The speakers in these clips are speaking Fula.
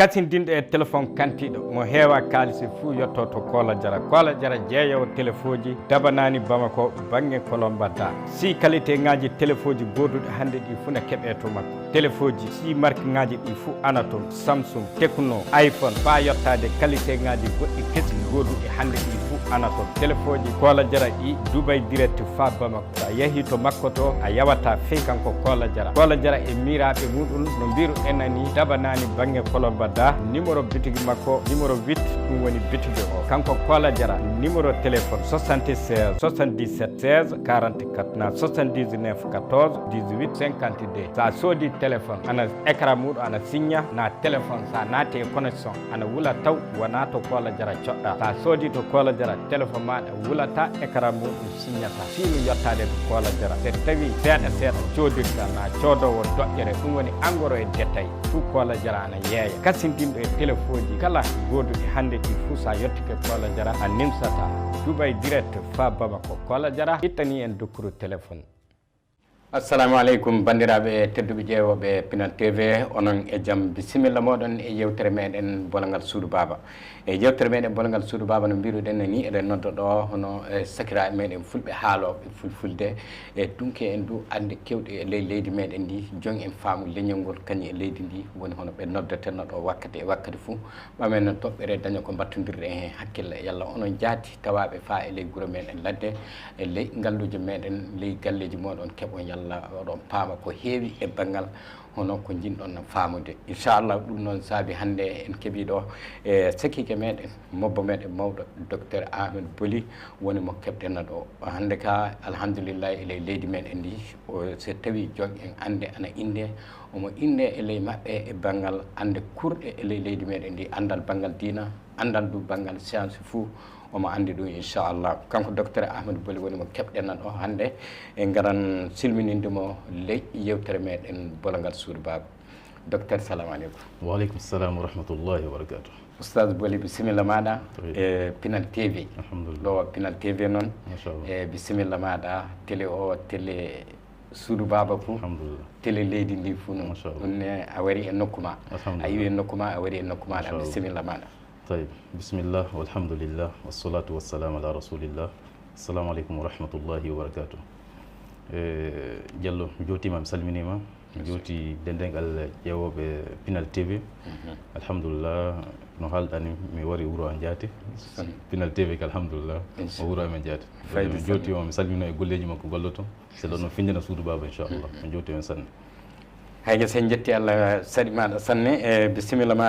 kasindinɗo e téléphone kantiɗo mo heewa kalisi fuu yetto to Kola Jara jeeyowo téléphone ji dabanani Bamako banggue Kolomba da si qualité ngaji téléphone ji goduɗi hande ɗi fuu ne keeɓe to makko téléphone ji si marque ngaji ɗi fuu ana toon Samsung Tecno iPhone fa yettade qualité ngaji goɗɗi kesi goduɗi hande ɗi fuu ana toon téléphone ji Kola Jara ɗi Dubai direct fa Bamako sa yeehi to makko to a yawata fey kanko Kola Jara e miraɓe muɗum no mbiru enani dabanani banggue Kolomba da numéro bitigi makko numéro 8 ɗum woni bitigi o kanko Kola Jara numéro téléphone 76 77 16 44 na 79 14 18 52 sa soodi téléphone ana écran muɗum ana signa na téléphone sa naati e connexion ana wula taw wona to Kola Jara coɗɗa sa soodi to Kola Jara téléphone maɗa wulata écran muɗum signata sinu yettade to Kola Jara so tawi seeɗa codirta na coodowo doƴƴere ɗum woni engrais e détail tout Kola Jara ana yeeya kasindinɗo e téléphone ji kala goduɗi hande ɗi fuu sa yettike Kola Jara a nimsata Dubai direct fa Bamako Kola Jara ittani en dokkuru téléphone. Assalamu aleykum bandiraɓe tedduɓe ƴeewoɓe Pinal TV onon e jaam bisimilla moɗon e yewtere meɗen bolongal suudu baba e yewtere meɗen bolongal suudu baba no mbiruɗen ni eɗen nodda ɗo hono sakiraɓe meɗen fulɓe haaloɓe fulfulde e dunke en du ande kewɗe e leydi meɗen ndi joni en faamu leñol ngol kañum e leydi ndi woni hono ɓe noddatenno ɗo wakkati e wakkati fuu ɓamen no toɓɓere daña ko battodirɗe hen hakkille yalla onon jaati tawaɓe fa e ley guuro meɗen ladde e ley ngalluji meɗen ley galleji moɗon keɓon yalla oɗon paama ko heewi e banggal hono ko jinɗon faamude inchallah ɗum noon saabi hannde en keeɓi ɗo e sakike meɗen mobbo meɗen mawɗo docteur Amadou BOLY woni mo keɓɗenno ɗo hannde ka alhamdoulillahi e leydi meɗen ndi so tawi joni en ande ana inde omo inde e ley maɓɓe e banggal ande kurɗe e ley leydi meɗen ndi andal banggal diina andal du banggal science fou omo andi ɗum inchallah kanko docteur Amadou BOLY woni mo keɓɗenno ɗo hannde e garan silminindemo ley yewtere meɗen bolongal suudu baba docteur salamu aleykum. Waaleykum salam wa rahmatullahi wa barakatuh. Oustaz BOLY bisimilla maɗa e Pinal TV ɗo Pinal TV noon e bisimilla maɗa télé o télé suudu baba fou télé leydi ndi fou noon ɗumne a wari e nokku ma a yiwi e nokku ma a wari e nokku maɗa bisimilla maɗa. طيب بسم الله والحمد لله والصلاة والسلام على رسول الله السلام عليكم ورحمة الله وبركاته جلو جوتي ما مسلميني ما جوتي دندن على جواب Pinal TV الحمد لله نحال أني ميوري ورا أنجاتي Pinal TV الحمد لله ورا أنجاتي جوتي ما مسلميني يقول لي جماعة قلتهم سلطان فينا سود بابا إن شاء الله جوتي مسلم هاي سنجتي على سري ما سنة بسم الله ما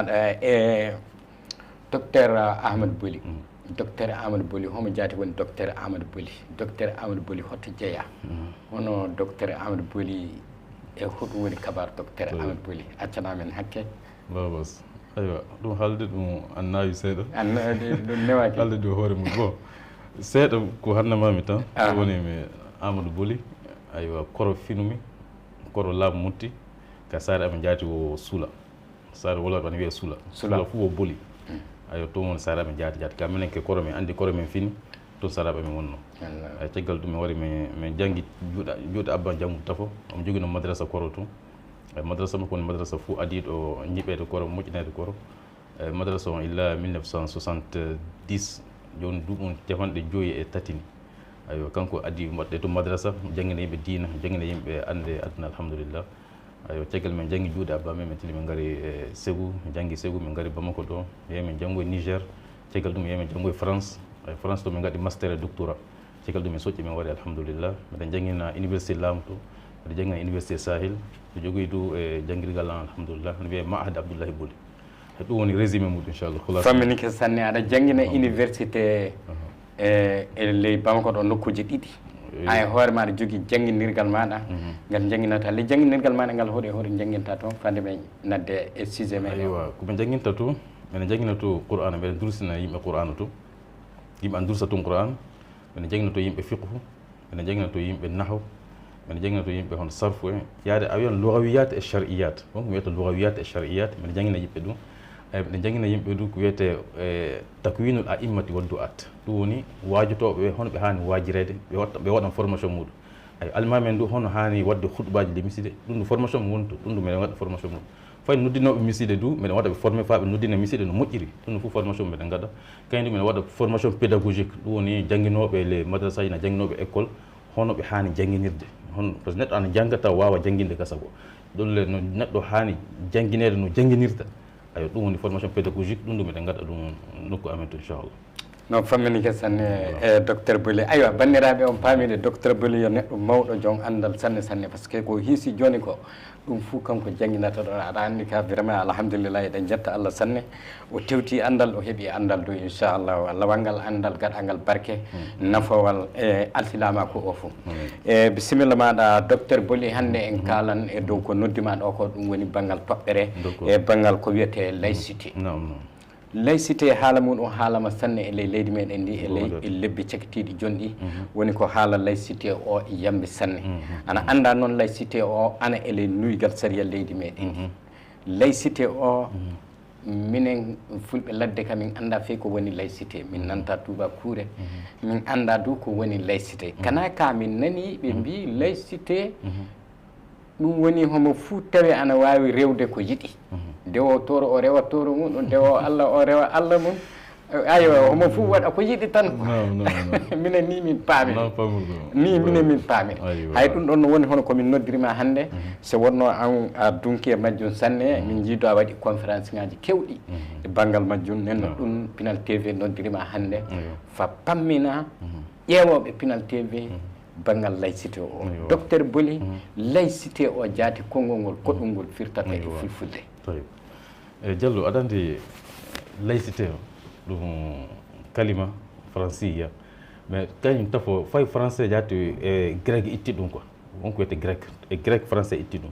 docteur Amadou BOLY docteur Amadou BOLY homo jaati woni docteur Amadou BOLY hotto jeeya hono docteur Amadou BOLY e hoɗum woni kabar docteur Amadou BOLY accana men hakke babas aywa ɗum haalde ɗum annawi seeɗa ɗum newaki haalde ɗum hoore mum bon seeɗa ko hannamami tan woni mi Amadou BOLY aywa koro finumi koro laamu mutti ka saare amen jaati o suula saare woloɓe ana wiye suula fuu o BOLY ayo to mon saraɓe jaati ka minen ke koro men andi koro men fini to saraɓe men wonno ay caggal ɗum mi wari min janggi juuɗe abba janggu tafo omo jogui no madrasa koro to madrasa makko woni madrasa fou adiɗo ñiɓede koro moƴƴinede koro madrasa on illa 1970 joni duuɓum capanɗe joyi e tatini ayo kanko adi mbaɗɗe to madrasa jangguina yimɓe diina jangguina yimɓe ande aduna alhamdulillah ayo caggal men janggi juuɗe abba men tili min gari Ségou min janggi Ségou min gari Bamako ɗo yeyi min janggo e Niger caggal ɗum yeyi min janggo e France France ɗo min gaɗi master e doctorat caggal ɗum min soƴƴi min waɗi alhamdulillah miɗen jangguina université laamu to miɗen jangguina université Sahel to jogoyi du e jangguirgal an alhamdulillah no wiye Mahad Abdoulahi BOLY ɗum woni résumé muɗum inchallah fammini ke sanne aɗa jangguina université e ley Bamako ɗo nokkuji ɗiɗi ay hoore maɗa jogui jangguinirgal maɗa ngal jangguinata le jangguinirgal maɗa ngal hoɗo jangguinta toon fande men nadde e sujet men aywa koɓe jangguinta to mene jangguina to Qur'an mbeɗa dursina yimɓe Qur'an to yimɓe an dursa toon Qur'an mene jangguina to yimɓe fiqhu mene jangguina to yimɓe nahw mene jangguina to yimɓe hono sarfu en yaade a wiyan lugawiyat e shar'iyat wonko wiyata lugawiyat e shar'iyat mene jangguina yimɓe ɗum mene jangguina yimɓe ɗum ko wiyete takwinul a'immati wa du'at ɗum woni wajotoɓe hono ɓe hani wajirede ɓe waɗan formation muɗum ay almamen ndu hono hani wadde khutbaji de miside ɗum formation mo wonto ɗum meɗen waɗa formation mum fay noddinoɓe miside du meɗen waɗa ɓe formé fa ɓe noddina miside no moƴƴiri ɗum fof formation meɗen gaɗa kayni meɗen waɗa formation pédagogique ɗum woni jangguinoɓe les madrasa ji na jangguinoɓe école hono ɓe hani jangguinirde hono par ce que neɗɗo ana jangga taw wawa jangguinde gasa go ɗolle no neɗɗo hani jangguinede no jangguinirta ayo ɗum woni formation pédagogique ɗum ndu meɗen gaɗa ɗum nokku amen to inchallah non fammini sanne e docteur Boly aywa bandiraɓe on paamide docteur Boly yo neɗɗo mawɗo jon andal sanne sanne par ce que ko hiisi joni ko ɗum fuu kanko jangguinata ɗon aɗa anndi ka vraiment alhamdulillah eɗen jetta Allah sanne o tewti andal o heeɓi andal du inchallah Allah wangal andal gaɗangal barke nafowal e alsilama ko o fof e bisimilla maɗa docteur Boly hannde en kalan e dow ko noddima ɗo ko ɗum woni banggal toɓɓere e banggal ko wiyete laïcité laïcité haala muɗum haalama sanne e ley leydi meɗen ndi e lebbi cakitiɗi jonɗi woni ko haala laïcité o e yambi sanne ana anda noon laïcité o ana ele nuygal sariya leydi meɗen laïcité o minen fulɓe ladde ka min anda fewi ko woni laïcité min nanta touba kuure min anda du ko woni laïcité kana ka min nani ɓe mbi laïcité ɗum woni homo fuu tawi ana wawi rewde ko yiɗi ndewo toro o rewa toro mum ndewo Allah o rewa Allah mum aywa homo fuu waɗa ko yiɗi tan minen ni min paami ni minen min paami hay ɗum ɗon no woni hono komin noddirima hannde so wonno an a dunki e majjum sanne min jiido a waɗi conférence ngaji kewɗi e banggal majjum nenno ɗum Pinal TV noddirima hannde fa pammina ƴeewoɓe Pinal TV banggal laïcité o docteur Boly laïcité o jaati konngol ngol koɗɗum ngol firtata e fulfulde e Diallo aɗa andi laïcité o ɗum kalima franciya mais kañum tafo fay français jaati e grec itti ɗum quoi wonko wiyete grec e grec français itti ɗum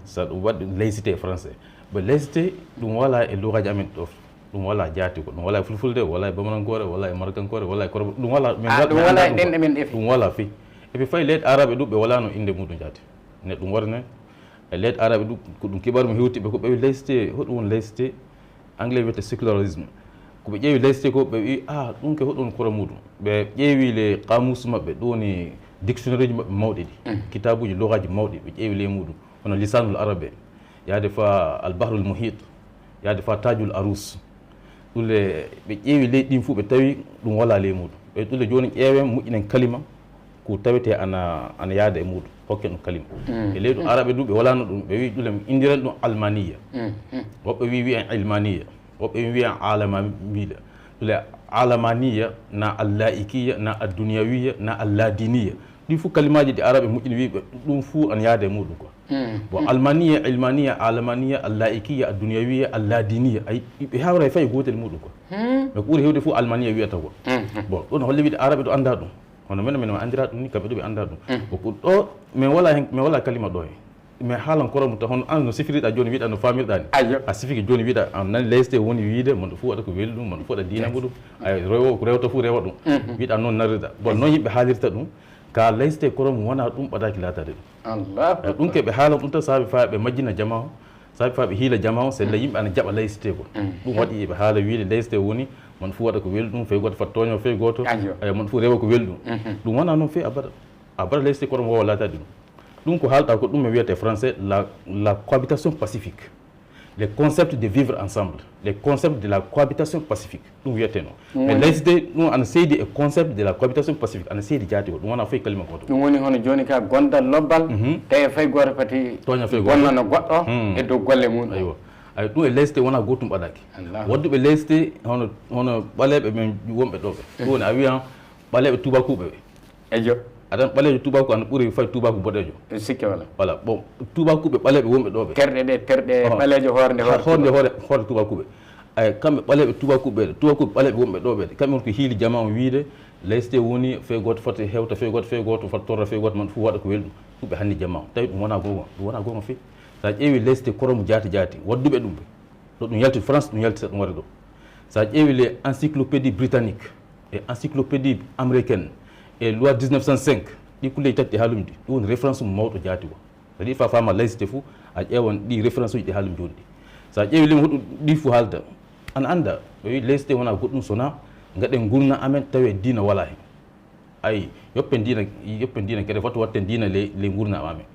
sa ɗum waɗi laïcité e français ɓe laïcité ɗum wala e lugaji amen ɗo ɗum wala jaati ko ɗum wala e fulfulde wala e bamanankore wala e markankore wala e korba ɗum wala ɗum wala e ɗenɗe men ɗefi ɗum wala fi e ɓe fayi leyɗe arabe ɗum ɓe walano inde muɗum jaati ne ɗum warne e leyɗe arabe ɗum ko ɗum kibaru mo hewtiɓe ko ɓe wi laïcité hoɗum woni laïcité anglais wiyete sécularisme ko ɓe ƴeewi laïcité ko ɓe wi ɗum ke hoɗum kora muɗum ɓe ƴeewi le qamus maɓɓe ɗum woni dictionnaire ji maɓɓe mawɗi ɗi kitabuji logaji mawɗi ɓe ƴeewi le muɗum hono lisanul arabe yaade fa albahrul muhit yaade fa tajul arus ɗulle ɓe ƴeewi leydi ɗin fuu ɓe tawi ɗum wala le muɗum ɓe ɗulle joni ƴeewen moƴƴinen kalima ko tawete ana yaada e muɗum hokken ɗum kalima e leydi araɓe ɗum ɓe walano ɗum ɓe wi ɗulem indiren ɗum almaniya woɓɓe wi wiyen ilmaniya woɓɓe wi wiyen alamamiya ɗule alamaniya na allaikiya na adduniyawiya na alladiniya ɗi fuu kalimaji ɗi araɓe moƴƴini wiɓe ɗum fuu ana yaada e muɗum quoi bon almaniya ilmaniya alamaniya allaikiya adduniyawiya alladiniya ay ɓe hawra e fayi gotel muɗum quoi mais ko ɓuuri hewde fuu almaniya wiyata quoi bon ɗon holle wiide araɓe ɗo anda ɗum hono minen min andira ɗum ni kamɓe ɗo ɓe anda ɗum ko ɗo min wala kalima ɗo he mais haalankoro mum ta hono an no sifiriɗa joni wiɗa no famirɗa ni a sifiki joni wiɗa an nani laïcité woni wiide mono fuu waɗa ko welɗum mono fuu waɗa dina muɗum ay ko rewta fuu rewa ɗum wiɗa noon narirɗa bon noon yimɓe haalirta ɗum ka laïcité koro mum wona ɗum ɓadaki latade ɗum ɗum ke ɓe haala ɗum tan saabi fa ɓe majjina jama o saabi fa ɓe hiila jama o sella yimɓe ana jaɓa laïcité ko ɗum waɗi ɓe haala wiide laïcité woni mon fuu waɗa ko welɗum fey goto fat toño fey goto mon fuu rewa ko welɗum ɗum wona noon fe a baɗa laïcité kono mo wawa latade ɗum ko haalɗa ko ɗum e wiyete français la cohabitation pacifique les concepts de vivre ensemble les concepts de la cohabitation pacifique ɗum wiyete noon mais laïcité ɗum ana seydi e concept de la cohabitation pacifique ana seydi jaati ko ɗum wona foye kalima goto ɗum woni hono joni ka gondal lobbal tawi fay goto fati toña fey goto bonnano goɗɗo e dow golle mum aywa ay ɗum e laïcité wona gotum ɓaɗaki wadduɓe laïcité hono ɓaleɓe men wonɓe ɗoɓe ɗum woni a wiyan ɓaleɓe tubakuɓe ɓe ejo aɗan ɓalejo tubaku ana ɓuuri fayi tubaku boɗejo sikke wala voilà bon tubakuɓe ɓaleɓe wonɓe ɗoɓe terɗe ɓalejo hoorde tubakuɓe ay kamɓe ɓaleɓe tubakuɓe ɓaleɓe wonɓe ɗoɓe kamɓe ko hiili jama o wiide laïcité woni fey goto foti hewta fey goto foti torra fey goto man fuu waɗa ko welɗum ɗum ɓe hanni jama o tawi ɗum wona gonga fe sa ƴeewi laïcité koromo jaati wadduɓe ɗum ɓe ɗo ɗum yalti france ɗum yaltita ɗum waɗa ɗo sa ƴeewi les encyclopédie britannique et encyclopédie américaine e loi 1905 ɗi kulleji tati ɗi haalumi ɗi ɗum woni référence mum mawɗo jaati ko kadi fa fama laïcité fou a ƴeewan ɗi référence uji ɗi haalumi joni ɗi sa ƴeewi lemi hoɗum ɗi fou haalda ana anda ɓe wi laïcité wona goɗɗum sona gaɗen gurna amen tawi dina wala hen ay yoppen dina kede foto watten dina le gurna amen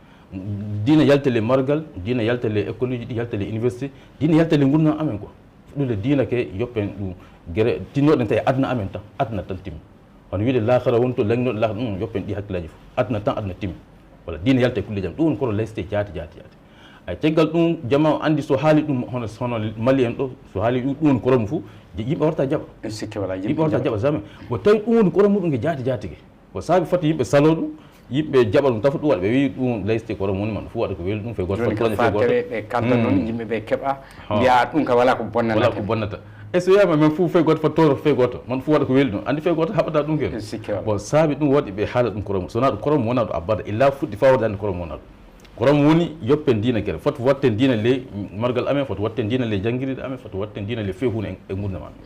dina yaltele margal dina yaltele école ji yaltele université dina yaltele gurna amen quoi ɗule dina ke yoppen ɗum gere tinnoɗen tawi adna amen tan adna tan timmi hono wiide lahara wonto lengnoɗe lahara ɗum yoppen ɗi hakkillaji fof adna tan adna timmi walla dina yalte kulle jam ɗum woni koto laysité jaati ay caggal ɗum jama andi so haali ɗum hono mali en ɗo so haali ɗum woni koromu fou yimɓe warta jaɓa sikki wala yimɓe warta jaɓa jamais ko tawi ɗum woni koromu ɗum ke jaati ke ko saabi foti yimɓe salo ɗum yimɓe jaɓa ɗum tafa ɗum waɗa ɓe wi ɗum laysité koromu woni man fou waɗa ko weli ɗum fe goto ɓe kalda noon yimɓe ɓe keeɓa mbiya ɗum ka wala ko bonnata e so wiyama men fou fe goto fottoro fe goto man fou waɗa ko weeli ɗum andi fe goto haɓata ɗum ken bon saabi ɗum waɗi ɓe haala ɗum koromu sowona ɗum koromu wona ɗo abbada illa fuɗɗi fa waɗa andi koromu wona ɗum koromu woni yoppen dina kere foti watten dina le margal amen foti watten dina le jangguiride amen foti watten dina le fewhune e gurdam amen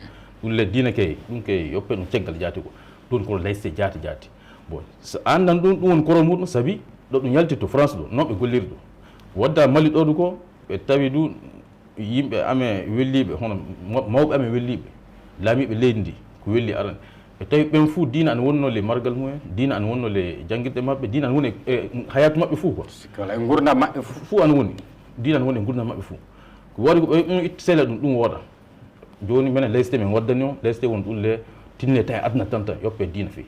ɗum le dina ke ɗum ke yoppe ɗum ceggal jaati ko ɗum kono laysité jaati bon so andan ɗum woni koromu muɗum saabi ɗo ɗum yalti to France ɗo non ɓe golliri ɗo wadda Mali ɗo ɗo ko ɓe tawi du yimɓe amen welliɓe hono mawɓe amen welliɓe laamiɓe leydi ndi ko welli arande ɓe tawi ɓen fuu dina ana wonno le margal mumen dina ana wonno le jangguirɗe mabɓe dina ana woni e hayatu mabɓe fuu quoi e gurdam mabɓe fuu ana woni dina ana woni e gurdam mabɓe fuu ko waɗi ko ɓe itta sehla ɗum wooɗa joni minen laysité men waddani o laysité woni ɗum le tinne tawi adna tan yoppe dina fewi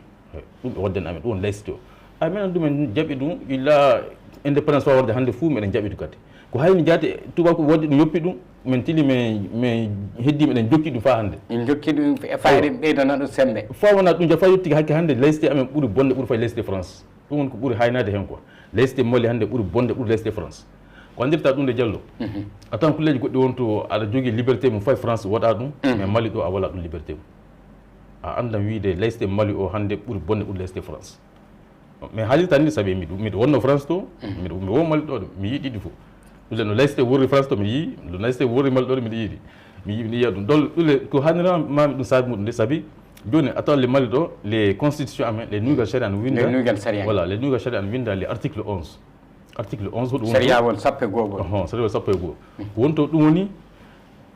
ɗum ɓe waddani amen ɗum woni laysité o ay minen ɗumen jaɓi ɗum illa indépendance fa warde hannde fuu meɗen jaɓi ɗum kadi ko hayni jaati tubako wadde ɗum yoppi ɗum min tili min heddi meɗen jokki ɗum fa hannde en jokki ɗum e fayre ɓeydana ɗum sembe fa wona ɗum fa yettiki hakke hannde laysité amen ɓuuri bonde ɓuuri fay laysité France ɗum woni ko ɓuuri haynade hen quoi laysité Mali hannde ɓuuri bonde ɓuuri laysité France ko andirta ɗum de Diallo a tawan kulleji goɗɗi wonto aɗa jogui liberté mum fay France waɗa ɗum mais Mali ɗo a wala ɗum liberté mum a andan wiide laysité Mali o hannde ɓuuri bonde ɓuuri laysité France mais haalirta ni saabi miɗo wonno France to mi won Mali ɗo mi yiiɗi ɗiɗi fof ɗule no laysité worri France to mi yii no laysité worri Mali ɗo miɗo yiiɗi mi yiya ɗum dol ɗule ko hannirmami ɗum saabi muɗum de saabi joni a tawan le Mali ɗo les constitution amen les nuigal charia ana winda voilà les nuigal charia ana winda les article 11 hoɗum sariawol sappo e googol sariawol sappo e goho ko wonto ɗum woni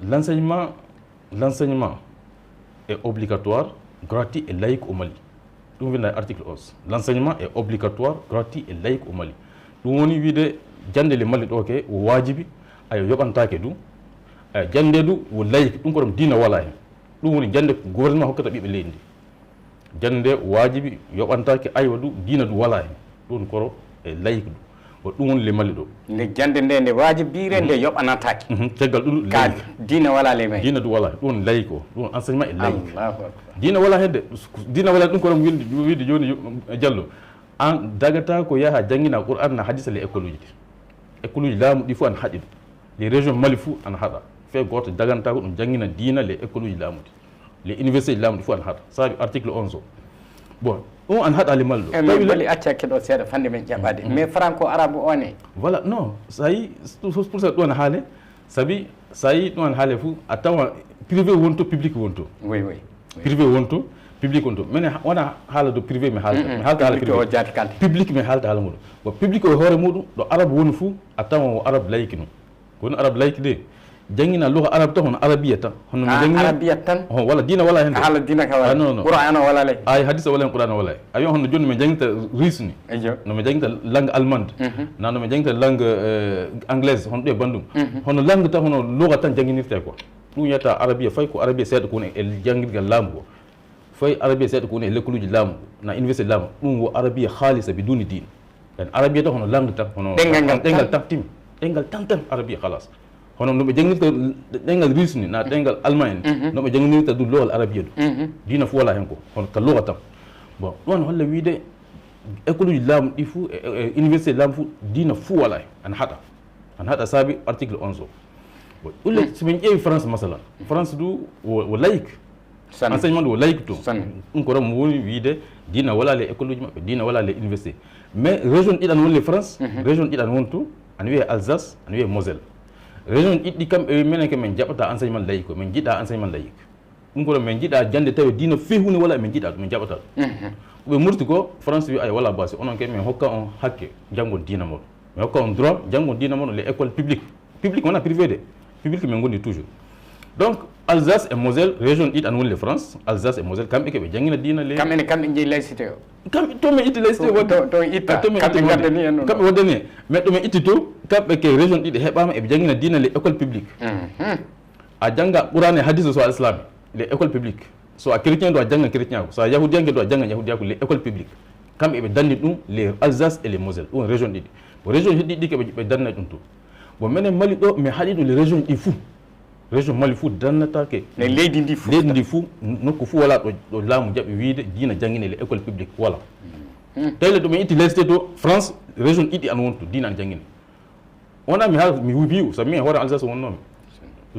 l'enseignement est obligatoire gratuit et laïque au Mali ɗum winda e article 11 l'enseignement est obligatoire gratuit et laïque au Mali ɗum woni wiide jande le Mali ɗo ke o wajibi ayo yoɓantake ɗum jande du wo laïque ɗum ko ɗum dina wala hen ɗum woni jande gouvernement hokkata ɓiɓe leydi ndi jande wajibi yoɓantake aywa du dina du wala hen ɗum koro e laïque du o ɗum woni le Mali ɗo nde jande nde wajibire nde yoɓanatake caggal ɗum ka dina wala le may dina du wala hen ɗum woni laïque o ɗum woni enseignement e laïque dina wala hen de dina wala ɗum ko ɗum wiide joni Diallo an dagata ko yaha jangguina Qur'an na hadisa le école uji école uji laamu ɗi fof ana haaɗi ɗum les régions Mali fou ana haaɗa fe goto daganta ko ɗum jangguina diina les école uji laamuɗi les université ji laamuɗi fof ana haaɗa saabi article 11 o bon ɗum ana haaɗa le Mali ɗo tawi Mali accake ɗo seeɗa fande men ƴaɓade mais franco arabe o ne voilà non sa yi pour ça ɗum ana haale saabi sa yi ɗum ana haale fou a tawa privé wonto public wonto oui privé wonto public wonto minen wona haala do privé mi haalta mi haalta haala privé public mi haalta haala muɗum bon public o hoore muɗum ɗo arabe woni fou a tawan o arabe layki noon ko woni arabe layki de jangguina luha arabe tan hono arabia tan hono mi jangguina arabia tan walla dina wala hen haala dina ka wala non Qur'an o wala lay ay hadisa wala hen Qur'an o wala a wi hono joni mi jangguita russe ni no mi jangguita langue allemande nano mi jangguita langue anglaise hono ɗo e bandum hono langue tan hono luha tan jangguinirte quoi ɗum yiyata arabia fay ko arabia seeɗa ko woni e jangguirgal laamu ko fay arabia seeɗa ko woni e lekkaluji laamu na université laamu ɗum wo arabia haalisa bi duni din en arabia tan hono langue tan hono ɗengal tan timi ɗengal tan arabia halas hono no ɓe jangguirta ɗengal russe ni na ɗengal allemand en no ɓe jangguirta du lowal arabia du dina fo wala hen ko hono ka loga tan bon ɗon holla wiide école uji laamu ɗi fou e université laamu fou dina fou wala hen ana haɗa saabi article 11 o bon ɗulle somin ƴeewi France masalan France du wo laïque enseignement du wo laïque to ɗum ko ɗon woni wiide dina wala le école uji maɓɓe dina wala le université mais région ɗiɗan woni le France région ɗiɗan won to ana wiye Alsace ana wiye Moselle région ɗiɗɗi kamɓe minen ke min jaɓata enseignement laïque o min jiiɗa enseignement laïque ɗum ko ɗon min jiiɗa jande tawi dina fehuni wala min jiiɗa min jaɓata ɗum ɓe murti ko France wi ay wala basi onon ke min hokka on hakke janggon dina moɗon min hokka on droit janggon dina moɗon les école publique wona privé de publique min gondi toujours donc Alsace et Moselle région ɗiɗi an woni le France Alsace et Moselle kamɓe keɓe jangina diina le kamɓe jeeyi laïcité o kamɓe to min itti laïcité to itta kamɓe gaddani en kamɓe waddani en mais ɗo min itti to kamɓe ke région ɗiɗi heɓama eɓe jangina diina le école publique a janga ɓurani hadise so al islami les école publique so a chrétien do a janga chrétien ko so a yahudiyanke do a janga yahudiyanko les école publique kamɓe eɓe danni ɗum les Alsace et les Moselle ɗum région ɗiɗi bon région ɗiɗi keɓe danna ɗum to bon minen Mali ɗo mi haɗi ɗo les région ɗi fou région Mali fou dannatake leydi ndi fou nokku fou wala ɗo laamu jaɓi wiide diina jangine les école publique voilà tawi ɗo min itti laïcité to France région ɗiɗi an wonto diina an jangine wona mi wiiw sabi min hoore Alsace wonnomi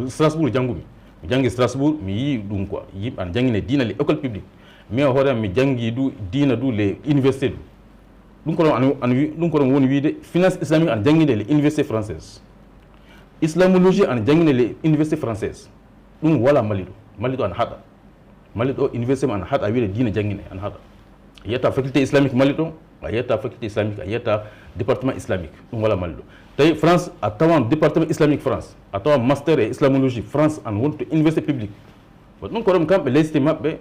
Strasbourg jangumi mi jangi Strasbourg mi yii ɗum quoi yimɓe an jangine diina les école publique min hoore mi jangi du diina du les université ɗum ko ɗum ko ɗon woni wiide finance islamique an jangine les université française islamologie an jangine les université française ɗum wala Mali ɗo an haɗa Mali ɗo université an haɗa wiide diina jangine an haɗa a yiyata faculté islamique Mali ɗo a yiyata faculté islamique a yiyata département islamique ɗum wala Mali ɗo tawi France a tawan département islamique France a tawan master e islamologie France an wonto université publique bon ɗum ko ɗon kamɓe laïcité maɓɓe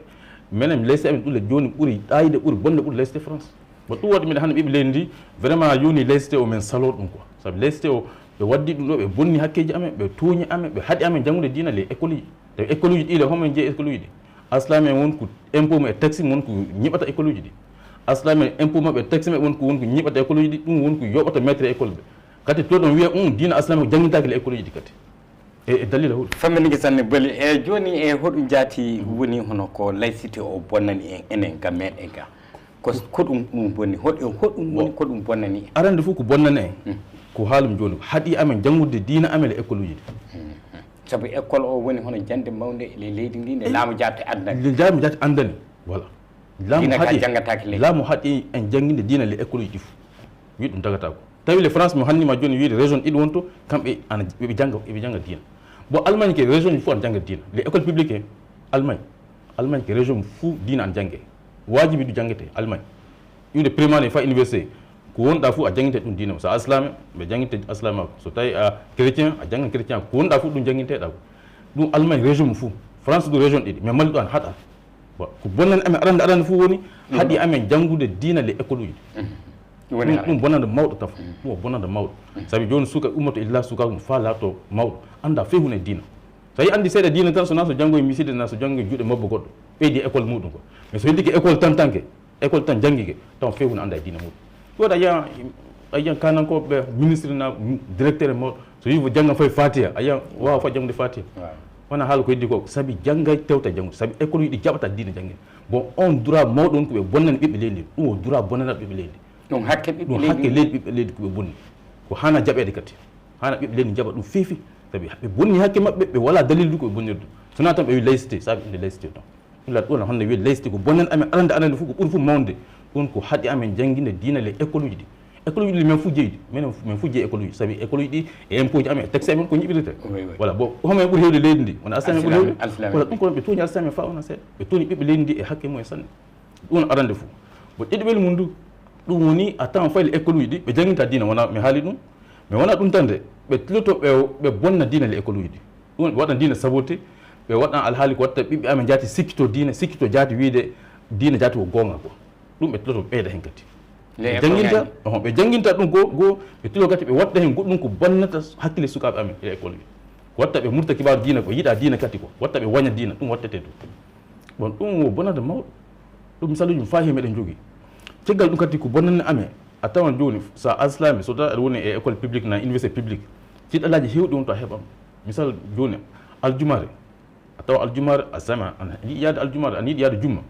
minen laïcité amen ɗule joni ɓuuri ɗayide ɓuuri bonde ɓuuri laïcité France bon ɗum waɗi minen hannde ɓiɓe leydi ndi vraiment yoni laïcité o min salo ɗum quoi saabu laïcité o ɓe waddi ɗum ɗo ɓe bonni hakkeji amen ɓe tooñi amen ɓe haɗi amen janngude diina les école uji tawi école uji ɗi le homen jeeyi école uji ɗi aslami en wonko impôt mum e taxi wonko ñiɓata école uji ɗi aslami en impôt maɓɓe e taxi maɓɓe wonko ñiɓata école uji ɗi ɗum wonko yoɓata maître école ɓe kadi to ɗon wiya diina aslami ko janngintaki le école uji ɗi kadi e dalila huɗo famminigi sanne Boly e joni e hoɗum jaati woni hono ko laïcité o bonnani en enen ga meɗen ga ko ɗum bonni hoɗum woni ko ɗum bonnani en arande fof ko bonnani en ko haalum joni haɗi amen janngude diina amen e école uji ɗi sabu école o woni hono jande mawde ele leydi ndi nde laamu jaate andani laamu jaate andani voilà laamu haɗi en jannginde diina le école uji ɗi fof wi ɗum dagata ko tawi le France mo hannima joni wiide région ɗiɗi wonto kamɓe ana eɓe janga diina bon Allemagne ke région ji fof ana janga diina les école publique e Allemagne ke région fof diina ana jangge wajibi du jangete Allemagne wiide primaire fa université ko wonɗa fof a janginte ɗum diina so aslame ɓe janginte aslame ako so tawi a chrétien a jangan chrétien ko wonɗa fof ɗum janginteɗa ko ɗum Allemagne région mo fof France ɗo région ɗiɗi mais Mali ɗo an haɗa ko bonnani amen arande fof woni haɗi amen janngude diina les école uji ɗum bonande mawɗo taf ɗum o bonande mawɗo sabi joni suka ummoto illa sukaku mum fa laato mawɗo anda fe hunde diina so yi andi seeɗa diina tan sona so janngoye miside na so janngoye juuɗe mabbo goɗɗo ɓeydi école muɗum ko mais so heddike école tanke école tan janggike taw fe hunde anda e diina muɗum woɗa a yiyan kanankoɓe ministre na directeur e mawɗo so wi janggan faye fatiha a yiyan wawa fa janggude fatiha wona haala ko heddi ko sabi janggay tewta janngude sabi école uji ɗi jaɓata diina janggine bon on droit mawɗo on ko ɓe bonnani ɓiɓɓe leydi ɗum o droit bonnanat ɓiɓɓe leydi ɗum hakke leydi ɓiɓɓe leydi koɓe bonni ko hana jaɓede kadi hana ɓiɓɓe leydi jaɓa ɗum feefi sabi ɓe bonni hakke maɓɓe ɓe wala dalil du koɓe bonnirde sona tan ɓe wi laïcité sabi inde laïcité tan illa ɗon honno wi laïcité ko bonnani amen arande fof ko ɓuuri fof mawde ɗum ko haɗi amen jangginde diina les école uji ɗi école uji ɗi men fof jeydi min fof jeeyi école uji sabi école uji ɗi e impôt ji amen e taxe amen ko ñiɓirete voilà bon homen ɓuuri hewde leydi ndi wona aslami ɓuuri hewde voilà ɗum ko ɓe tooñi aslami fa wona seeɗa ɓe tooñi ɓiɓɓe leydi ndi e hakke mum e sanne ɗum arande fof bon ɗiɗiɓel mum du ɗum woni a tawan fayi le école uji ɗi ɓe janginta diina wona mi haali ɗum mais wona ɗum tan de ɓe tiloto ɓe bonna diina le école uji ɗi ɗum ɓe waɗan diina saboté ɓe waɗan alhaali ko watta ɓiɓɓe amen jaati sikkito diina sikkito jaati wiide diina jaati ko gonga ko ɗum ɓe tiloto ɓeyda hen kadi ɓe janginta ɗum goo ɓe tilo kadi ɓe watta hen goɗɗum ko bonnata hakkille sukaɓe amen e école uji watta ɓe murta kibaru diina ko yiɗa diina kadi ko watta ɓe waña diina ɗum wattete ɗum bon ɗum bonata mawɗo ɗum misaluji mi fahi meɗen jogui ceggal ɗum kadi ko bonnani amen a tawan joni sa aslami so tawa aɗa woni e école publique na université publique tiɗalaji hewɗi won to a heɓam misal joni aljumare a tawa aljumare a sama an yiɗi yaade aljumare an yiɗi yaade jumma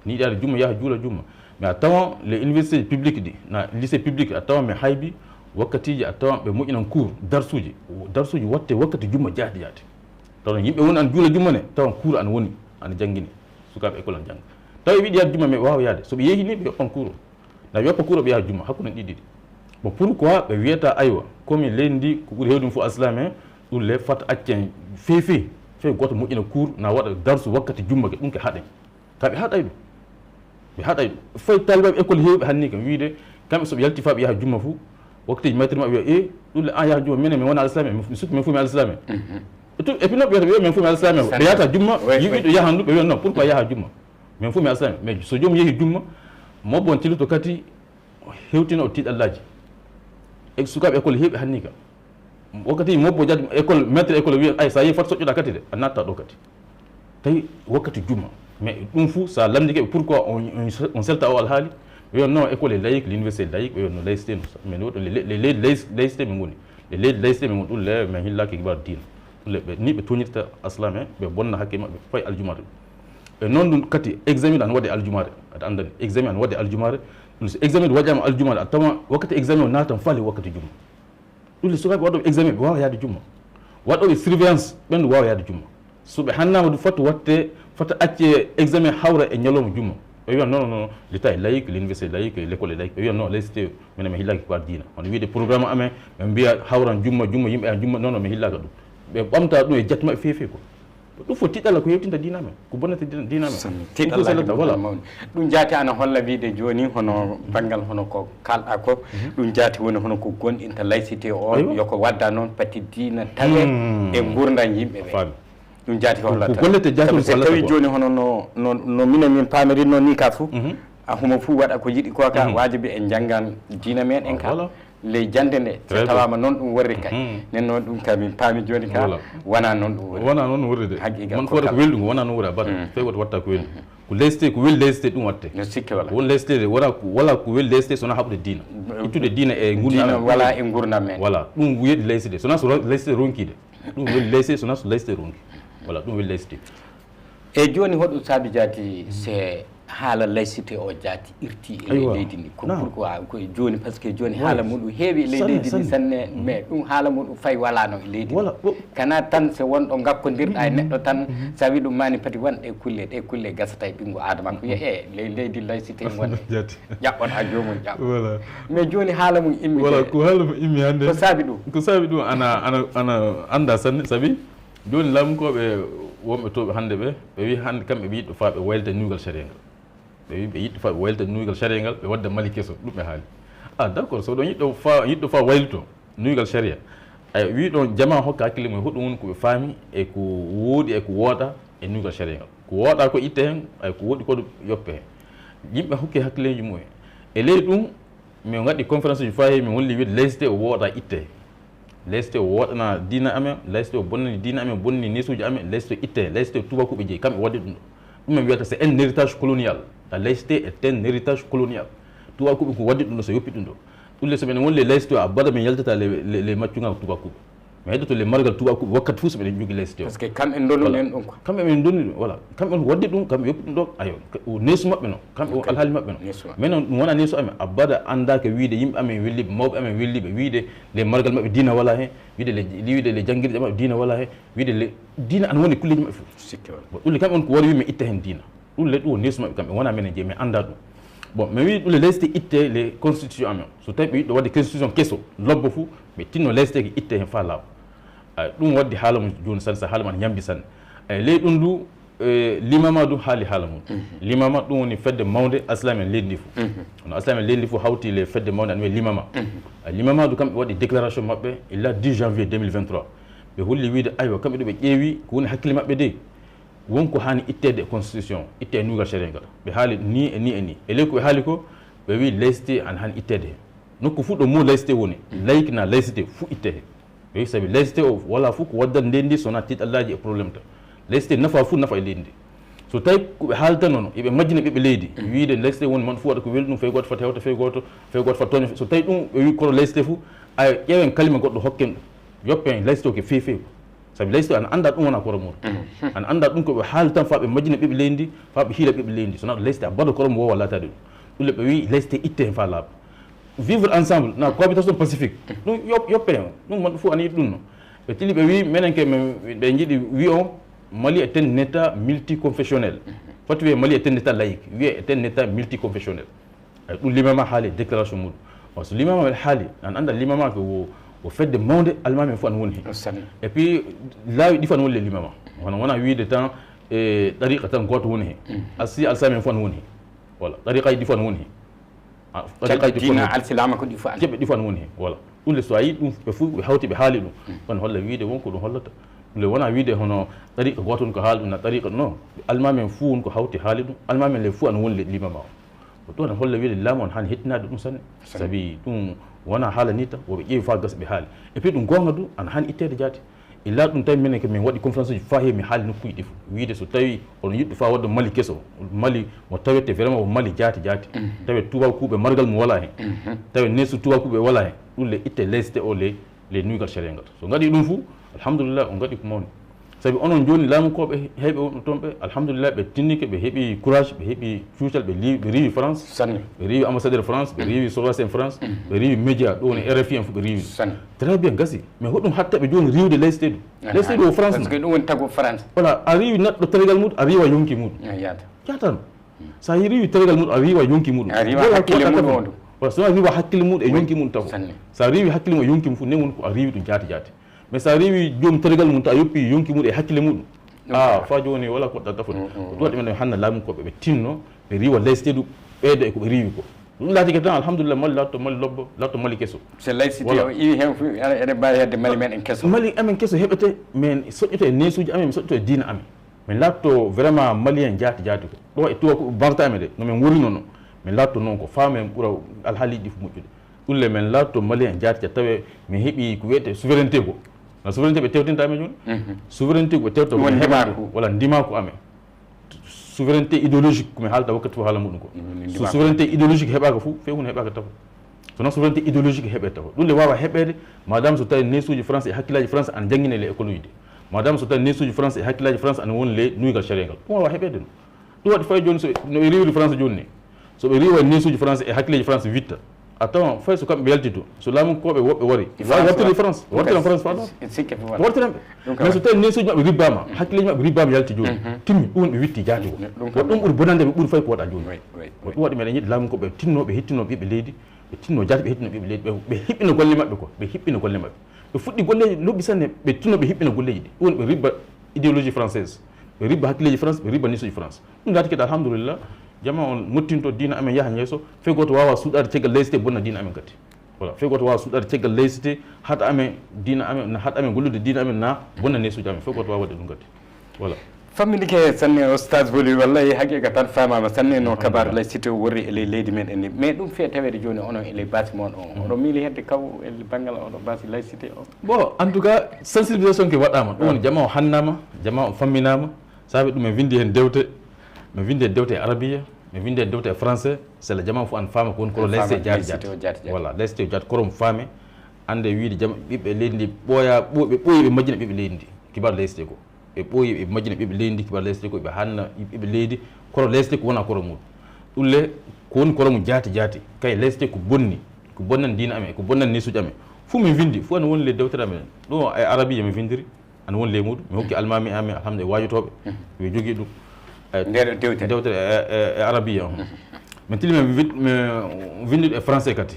ni yiɗi yaade jumma yaha juula jumma mais a tawan les université publique ɗi na lycée publique a tawan mi haybi wakkatiji a tawan ɓe moƴƴinan cours darsuji watte wakkati jumma jaadi tawa yimɓe woni an juula jumma ne tawan cours an woni ana janggini sukaɓe école an jangga tawi wiɗi yaade jumma mais wawa yaade soɓe yeehi ni ɓe yoppan cours na yoppa cours ɓe yaha jumma hakkude ɗiɗi bon pourquoi ɓe wiyata aywa comme leydi ndi ko ɓuuri hewɗum fof aslame ɗum le fat accen feefi goto moƴƴina cours na waɗa darsu wakkati jumma ke ɗum ke haɗen ka ɓe haɗay ɗum ɓe haɗay ɗum fayi talibaɓe école hewɓe hanni kam wiide kamɓe soɓe yalti fa ɓe yaha jumma fou wakkatiji maître maɓe wiya ɗum le an yaha jumma minen mi wona alislame mi sukki min fof mi alislame et puis non ɓe men fu mi alsami ɓe yahata jumma yimɓe ɗo yaha ndu ɓe wiya non pourquoi yaha jumma min fu mi alsami mais so joomum yeehi jumma mobbo on cilluto kadi hewtina o tiiɗallaji e sukaɓe école heeɓi hanni ka wakkati mobbo jad école maître école wiya ay sa yeehi foti soƴƴuɗa kadi de a natta ɗo kadi tawi wakkati jumma mais ɗum fuu sa lamdikeɓe pourquoi on selta o alhaali ɓe wiya non école e laïque l'université laïque ɓe wiya no laïcité no mais no ɗo les leydi laïcité ɓe ngoni les leydi laïcité ɓe ngoni ɗum le min hillaki kibar diina ɗum le ɓe ni ɓe toñirta aslam en ɓe bonna hakke maɓɓe fayi aljumare e noon ɗum kadi examen ana waɗe aljumare aɗa andani examen ana waɗe aljumare ɗum so examen ɗo waɗama aljumare a tawa wakkati examen o naatan faale wakkati jumma ɗum le sukaɓe waɗoɓe examen ɓe wawa yaade jumma waɗoɓe surveillance ɓen ɗo wawa yaade jumma so ɓe hannama ɗum foti watte fota acce examen hawra e ñalowma jumma ɓe wiya non l'état est laïque l'université est laïque l'école est laïque ɓe wiya non laïcité minen mi hillaki ko diina hono wiide programme amen ɓe mbiya hawran jumma yimɓe a jumma non mi hillaka ɗum ɓe ɓamta ɗum e jatti maɓɓe feefe ko ɗum fof tiɗɗalla ko yewtinta diina men ko bonnata diina men tiɗɗalla voilà ɗum jaati ana holla wiide joni hono banggal hono ko kalɗa ko ɗum jaati woni hono ko gonɗinta laïcité o yoko wadda noon pati diina tawe e gurdam yimɓe ɓe ɗum jaati hollata gollete jaati so tawi joni hono no minen min pamirinno ni ka fou a humo fou waɗa ko yiɗi ko ka wajibi en janggan diina men en ka ley jande nde so tawama noon ɗum worri kay nen noon ɗum ka min paami joni ka wona noon ɗum worri wona noon worri de man fota ko welɗum wona noon worri a bata tawi woto watta ko welɗum ko laïcité ko weli laïcité ɗum watte no sikki wala won laïcité de wala ko weli laïcité sona haɓude diina ittude diina e gurdam wala e gurdam men voilà ɗum wiyeɗi laïcité sona so laïcité ronkide ɗum weli laïcité sona so laïcité ronki voilà ɗum weli laïcité e joni hoɗum saabi jaati c'est haala laïcité o jaati irti e leydi ndi ko pourquoi koye joni par ce que joni haala muɗum heewi e leydi ndi sanne mais ɗum haala muɗum fayi walano e leydi kana tan so wonɗo gakkodirɗa e neɗɗo tan sa wi ɗum mani pati won ɗe kulle gasata e ɓingu adama ko wiye leydi laïcité wonde ƴaɓɓon ha jomum ƴaɓɓa mais joni haala mum immi voilà ko haala mum immi hannde ko saabi ɗum ana anda sanne saabi joni laamukoɓe wonɓe toɓe hannde ɓe wi hannde kamɓe ɓe yiɗɗo fa ɓe waylita nuygal charia ngal ɓe wi ɓe yiɗɗo fa ɓe waylita nuygal charia ngal ɓe wadda mali keso ɗum ɓe haali d' accord so ɗon yiɗɗo fa waylito nuygal charia ay wi ɗon jama hokka hakkille mum hoɗum woni koɓe faami e ko woodi e ko wooɗa e nuygal charia ngal ko wooɗa ko itte hen ay ko woɗi koɗo yoppe hen yimɓe hokke hakkilleji mumen e leydi ɗum min gaɗi conférence uji fa heewi min holli wiide laïcité o wooɗa itte laïcité o woɗana diina amen laïcité o bonnani diina amen bonnani nesuji amen laïcité o itte laïcité o tubakuɓe jeeyi kamɓe wadde ɗum ɗo ɗum min wiyata c'est un héritage colonial la laïcité est un héritage colonial tubakuɓe ko wadde ɗum ɗo so yoppi ɗum ɗo ɗum le so minen wonle laïcité o a baɗa min yaltata les maccugal tubakuɓe mi heddoto le margal tubakuɓe wakkati fuu so minen jogui laïcité o par ce que kamɓe donnuɗen ɗum quoi kamɓe min donni ɗum voilà kamɓe on ko wadde ɗum kamɓe yoppi ɗum ɗo ayo neesu maɓɓe noon kamɓe o alhaali maɓɓe noon mais noon ɗum wona neesu amen a baɗa andaka wiide yimɓe amen welliɓe mawɓe amen welliɓe wiide le margal maɓɓe diina wala hen wiide le janguirɗe maɓɓe diina wala hen wiide le diina ana woni kulleji maɓɓe fof ɗum le kamɓe on ko wari wi min itta hen diina ɗum le ɗum o neesu maɓɓe kamɓe wona minen jeeyi min anda ɗum bon mi wi ɗum le laïcité itte les constitution amen so tawi ɓe yiɗɗo wadde constitution kesso lobbo fou ɓe tinno laïcité ko itte hen fa laaɓa ɗum wadde haala mum joni sanne sa haala mum ñambi sanne ley ɗum ndu limama ɗum haali haala mum limama ɗum woni fedde mawde aslam en leydi ndi fof hono aslam en leydi ndi fof hawti le fedde mawde ana wiye limama limama ɗum kamɓe waɗi déclaration maɓɓe illa 10 janvier 2023 ɓe holli wiide aywa kamɓe ɗo ɓe ƴeewi ko woni hakkille maɓɓe de wonko hani ittede constitution itte e nuygal charia ngal ɓe haali ni e ni e ni e ley ko ɓe haali ko ɓe wi laïcité ana hani ittede hen nokku fuu ɗo mo laïcité woni laïque na laïcité fuu itte hen ɓe wi saabi laïcité o wala fof ko waddat nden ndi sona tiɗallaji e probléme ta laïcité nafa fuu nafa e leydi ndi so tawi koɓe haalta noon yoɓe majjina ɓiɓe leydi wiide laïcité woni man fuu waɗa ko welɗum fey goto fota hewta fey goto fota toña so tawi ɗum ɓe wi koto laïcité fuu a ƴeewen kalima goɗɗo hokken ɗum yoppen laïcité o ke feewi saabi laïcité ana anda ɗum wona koro muɗum ana anda ɗum koɓe haali tan fa ɓe majjina ɓiɓe leydi ndi fa ɓe hiila ɓiɓe leydi ndi sona laïcité a baɗa koromo wowa latade ɗum ɗum le ɓe wi laïcité itte hen fa laaɓa vivre ensemble na cohabitation pacifique ɗum yoppe hen ɗum man fof ana yiɗi ɗum no ɓe tili ɓe wi minen ke ɓe jiiɗi wi on Mali est un état multiconfessionnel foti wiye Mali est un état laïque wiye est un état multiconfessionnel ɗum limama haali déclaration muɗum so limama waɗa haali an anda limama ko o fedde mawde almami fof ana woni hen et puis laawi ɗi fof ana woni le limama hono wona wiide tan e ɗariqa tan goto woni hen asi alsami en fof ana woni hen voilà ɗariqaji ɗi fof ana woni hen ɗariqaji alsilama ko ɗi fof ana woni hen voilà ɗum le so a yi ɗum ɓe fof ɓe hawti ɓe haali ɗum on holla wiide wonko ɗum hollata le wona wiide hono tariqa goto ko haali ɗum na tariqa non almamen fuu won ko hawti haali ɗum almamen le fuu ana woni limama o ɗum ana holla wiide laamu on hani hettinade ɗum sanne sabi ɗum wona haala ni tan woɓe ƴeewi fa gasa ɓe haali et puis ɗum gonga du ana hani ittede jaati illa ɗum tawi minen min waɗi conférence uji fa heewi mi haali nokkuji ɗi fof wiide so tawi oɗon yiɗɗo fa wadde mali keso mali mo tawette vraiment o mali jaati tawi tubakuɓe margal mo wala hen tawi nesu tubakuɓe wala hen ɗum le itte laicité o le nuygal sharia ngal so gaɗi ɗum fou alhamdulillah on gaɗi ko mawni sabi onon joni laamukoɓe heeɓe wonɗo toon ɓe alhamdulillah ɓe tinnike ɓe heeɓi courage ɓe heeɓi cuucal ɓe riiwi france ɓe riiwi ambassadeur france ɓe riiwi solas en france ɓe riiwi média ɗo woni rfi en fof ɓe riiwi très bien gasi mais hoɗum hattaɓe joni riiwde laicité ɗum o france ɗum woni tago france voilà a riiwi neɗɗo tarigal muɗum a riiwa yonki muɗum yatan sa riiwi tarigal muɗum a riiwa yonki muɗum voilà so a riiwa hakkille muɗum e yonki muɗum taw sa riiwi hakkille mum e yonki mum fof ne woni ko a riiwi ɗum jaati mais sa rewi joom tarigal mum ta yoppi yonki muɗum e hakkille muɗum fa joni wala koɗɗa tafude ɗum waɗi men hanna laamukoɓe ɓe tinno ɓe riiwa laicité ɗum ɓeyda e koɓe riiwi ko ɗum laatike tan alhamdulillah mali latto mali lobbo latto mali kesso so laicité o iwi hen fof eɗen mbawi hedde mali men en kesso mali amen kesso heɓete min soƴƴoto e nesuji amen mi soƴƴoto e diina amen min latto vraiment malien jaati ko ɗo e tuwa ko barta amen de nomin worino no min latto noon ko faamen ɓuura alhaaliji ɗi fof moƴƴude ɗum le min latto malien jaati tawi min heeɓi ko wiyete souveraineté ko na souveraineté ɓe tewtinta amen joni souveraineté ko ɓe tewta wala ndimako amen souveraineté idéologique komi haalta wakkati fof haala muɗum ko so souveraineté idéologique heɓaka fof few hunde heɓaka tafa sono souveraineté idéologique heɓe tafa ɗum le wawa heɓede madame so tawi nesuji france e hakkillaji france ana jangguine le école uji ɗi madame so tawi nesuji france e hakkillaji france ana woni le nuygal sharia ngal ɗum wawa heɓede ɗum waɗi fay joni no ɓe riwri france joni ni so ɓe riwa nesuji france e hakkillaji france witta a tawan fay so kamɓe yaltito so laamukoɓe woɓɓe wari wartiri france wartiran france fa ɗon wartiran ɓe mais so tawi nesuji maɓɓe ribbama hakkilleji maɓɓe ribbama yalti joni timmi ɗum woni ɓe witti jaati ko ɗum ɓuuri bonande ɓe ɓuuri fay ko waɗa joni ɗum waɗi meɗen yiɗi laamukoɓe tinnoɓe hettino ɓiɓɓe leydi ɓe tinno jaati ɓe hettino ɓiɓɓe leydi ɓe hiɓɓina golle maɓɓe ko ɓe hiɓɓina golle maɓɓe ɓe fuɗɗi golleji lobɓi sanne ɓe tinno ɓe hiɓɓina golleji ɗi ɗum woni ɓe ribba idéologie française ɓe ribba hakkilleji france ɓe ribba nesuji france ɗum laati kadi alhamdulillah jama on mottinto diina amen yaha yeeso fe goto wawa suuɗade caggal laicité bonna diina amen kadi voilà fe goto wawa suuɗade caggal laicité haɗa amen diina amen haɗa amen gollude diina amen na bonna nesuji amen fe goto wawa waɗde ɗum kadi voilà fammidike sanne oustage Boly wallahi haqiqa tan famama sanne no kabaru laicité worri ele leydi men en ni mais ɗum fe tawede joni onon ele basi mon on oɗo miili hedde kaw e banggal oɗo basi laicité o bon en tout cas sensibilisation ke waɗama ɗum woni jama o hannama jama o famminama saabi ɗum e windi hen dewte mi winde dewte e arabia mi winde dewte e français c'est le jama fof an faama ko woni koto laicité jaati voilà laicité jaati koromo faame ande wiide jama ɓiɓɓe leydi ndi ɓooya ɓe ɓooyi ɓe majjina ɓiɓɓe leydi ndi kibar laicité ko ɓe ɓooyi ɓe majjina ɓiɓɓe leydi ndi kibar laicité ko ɓe hanna ɓiɓɓe leydi koro laicité ko wona koro muɗum ɗum le ko woni koromo jaati kay laicité ko bonni ko bonnan diina amen ko bonnan nesuji amen fof min windi fof ana woni le dewtere amen ɗum e arabia mi windiri ana woni le muɗum mi hokki almami amen alhamdulillah wajotoɓe ɓe jogui ɗum dewtere e arabia on min tilima mi windude e français kadi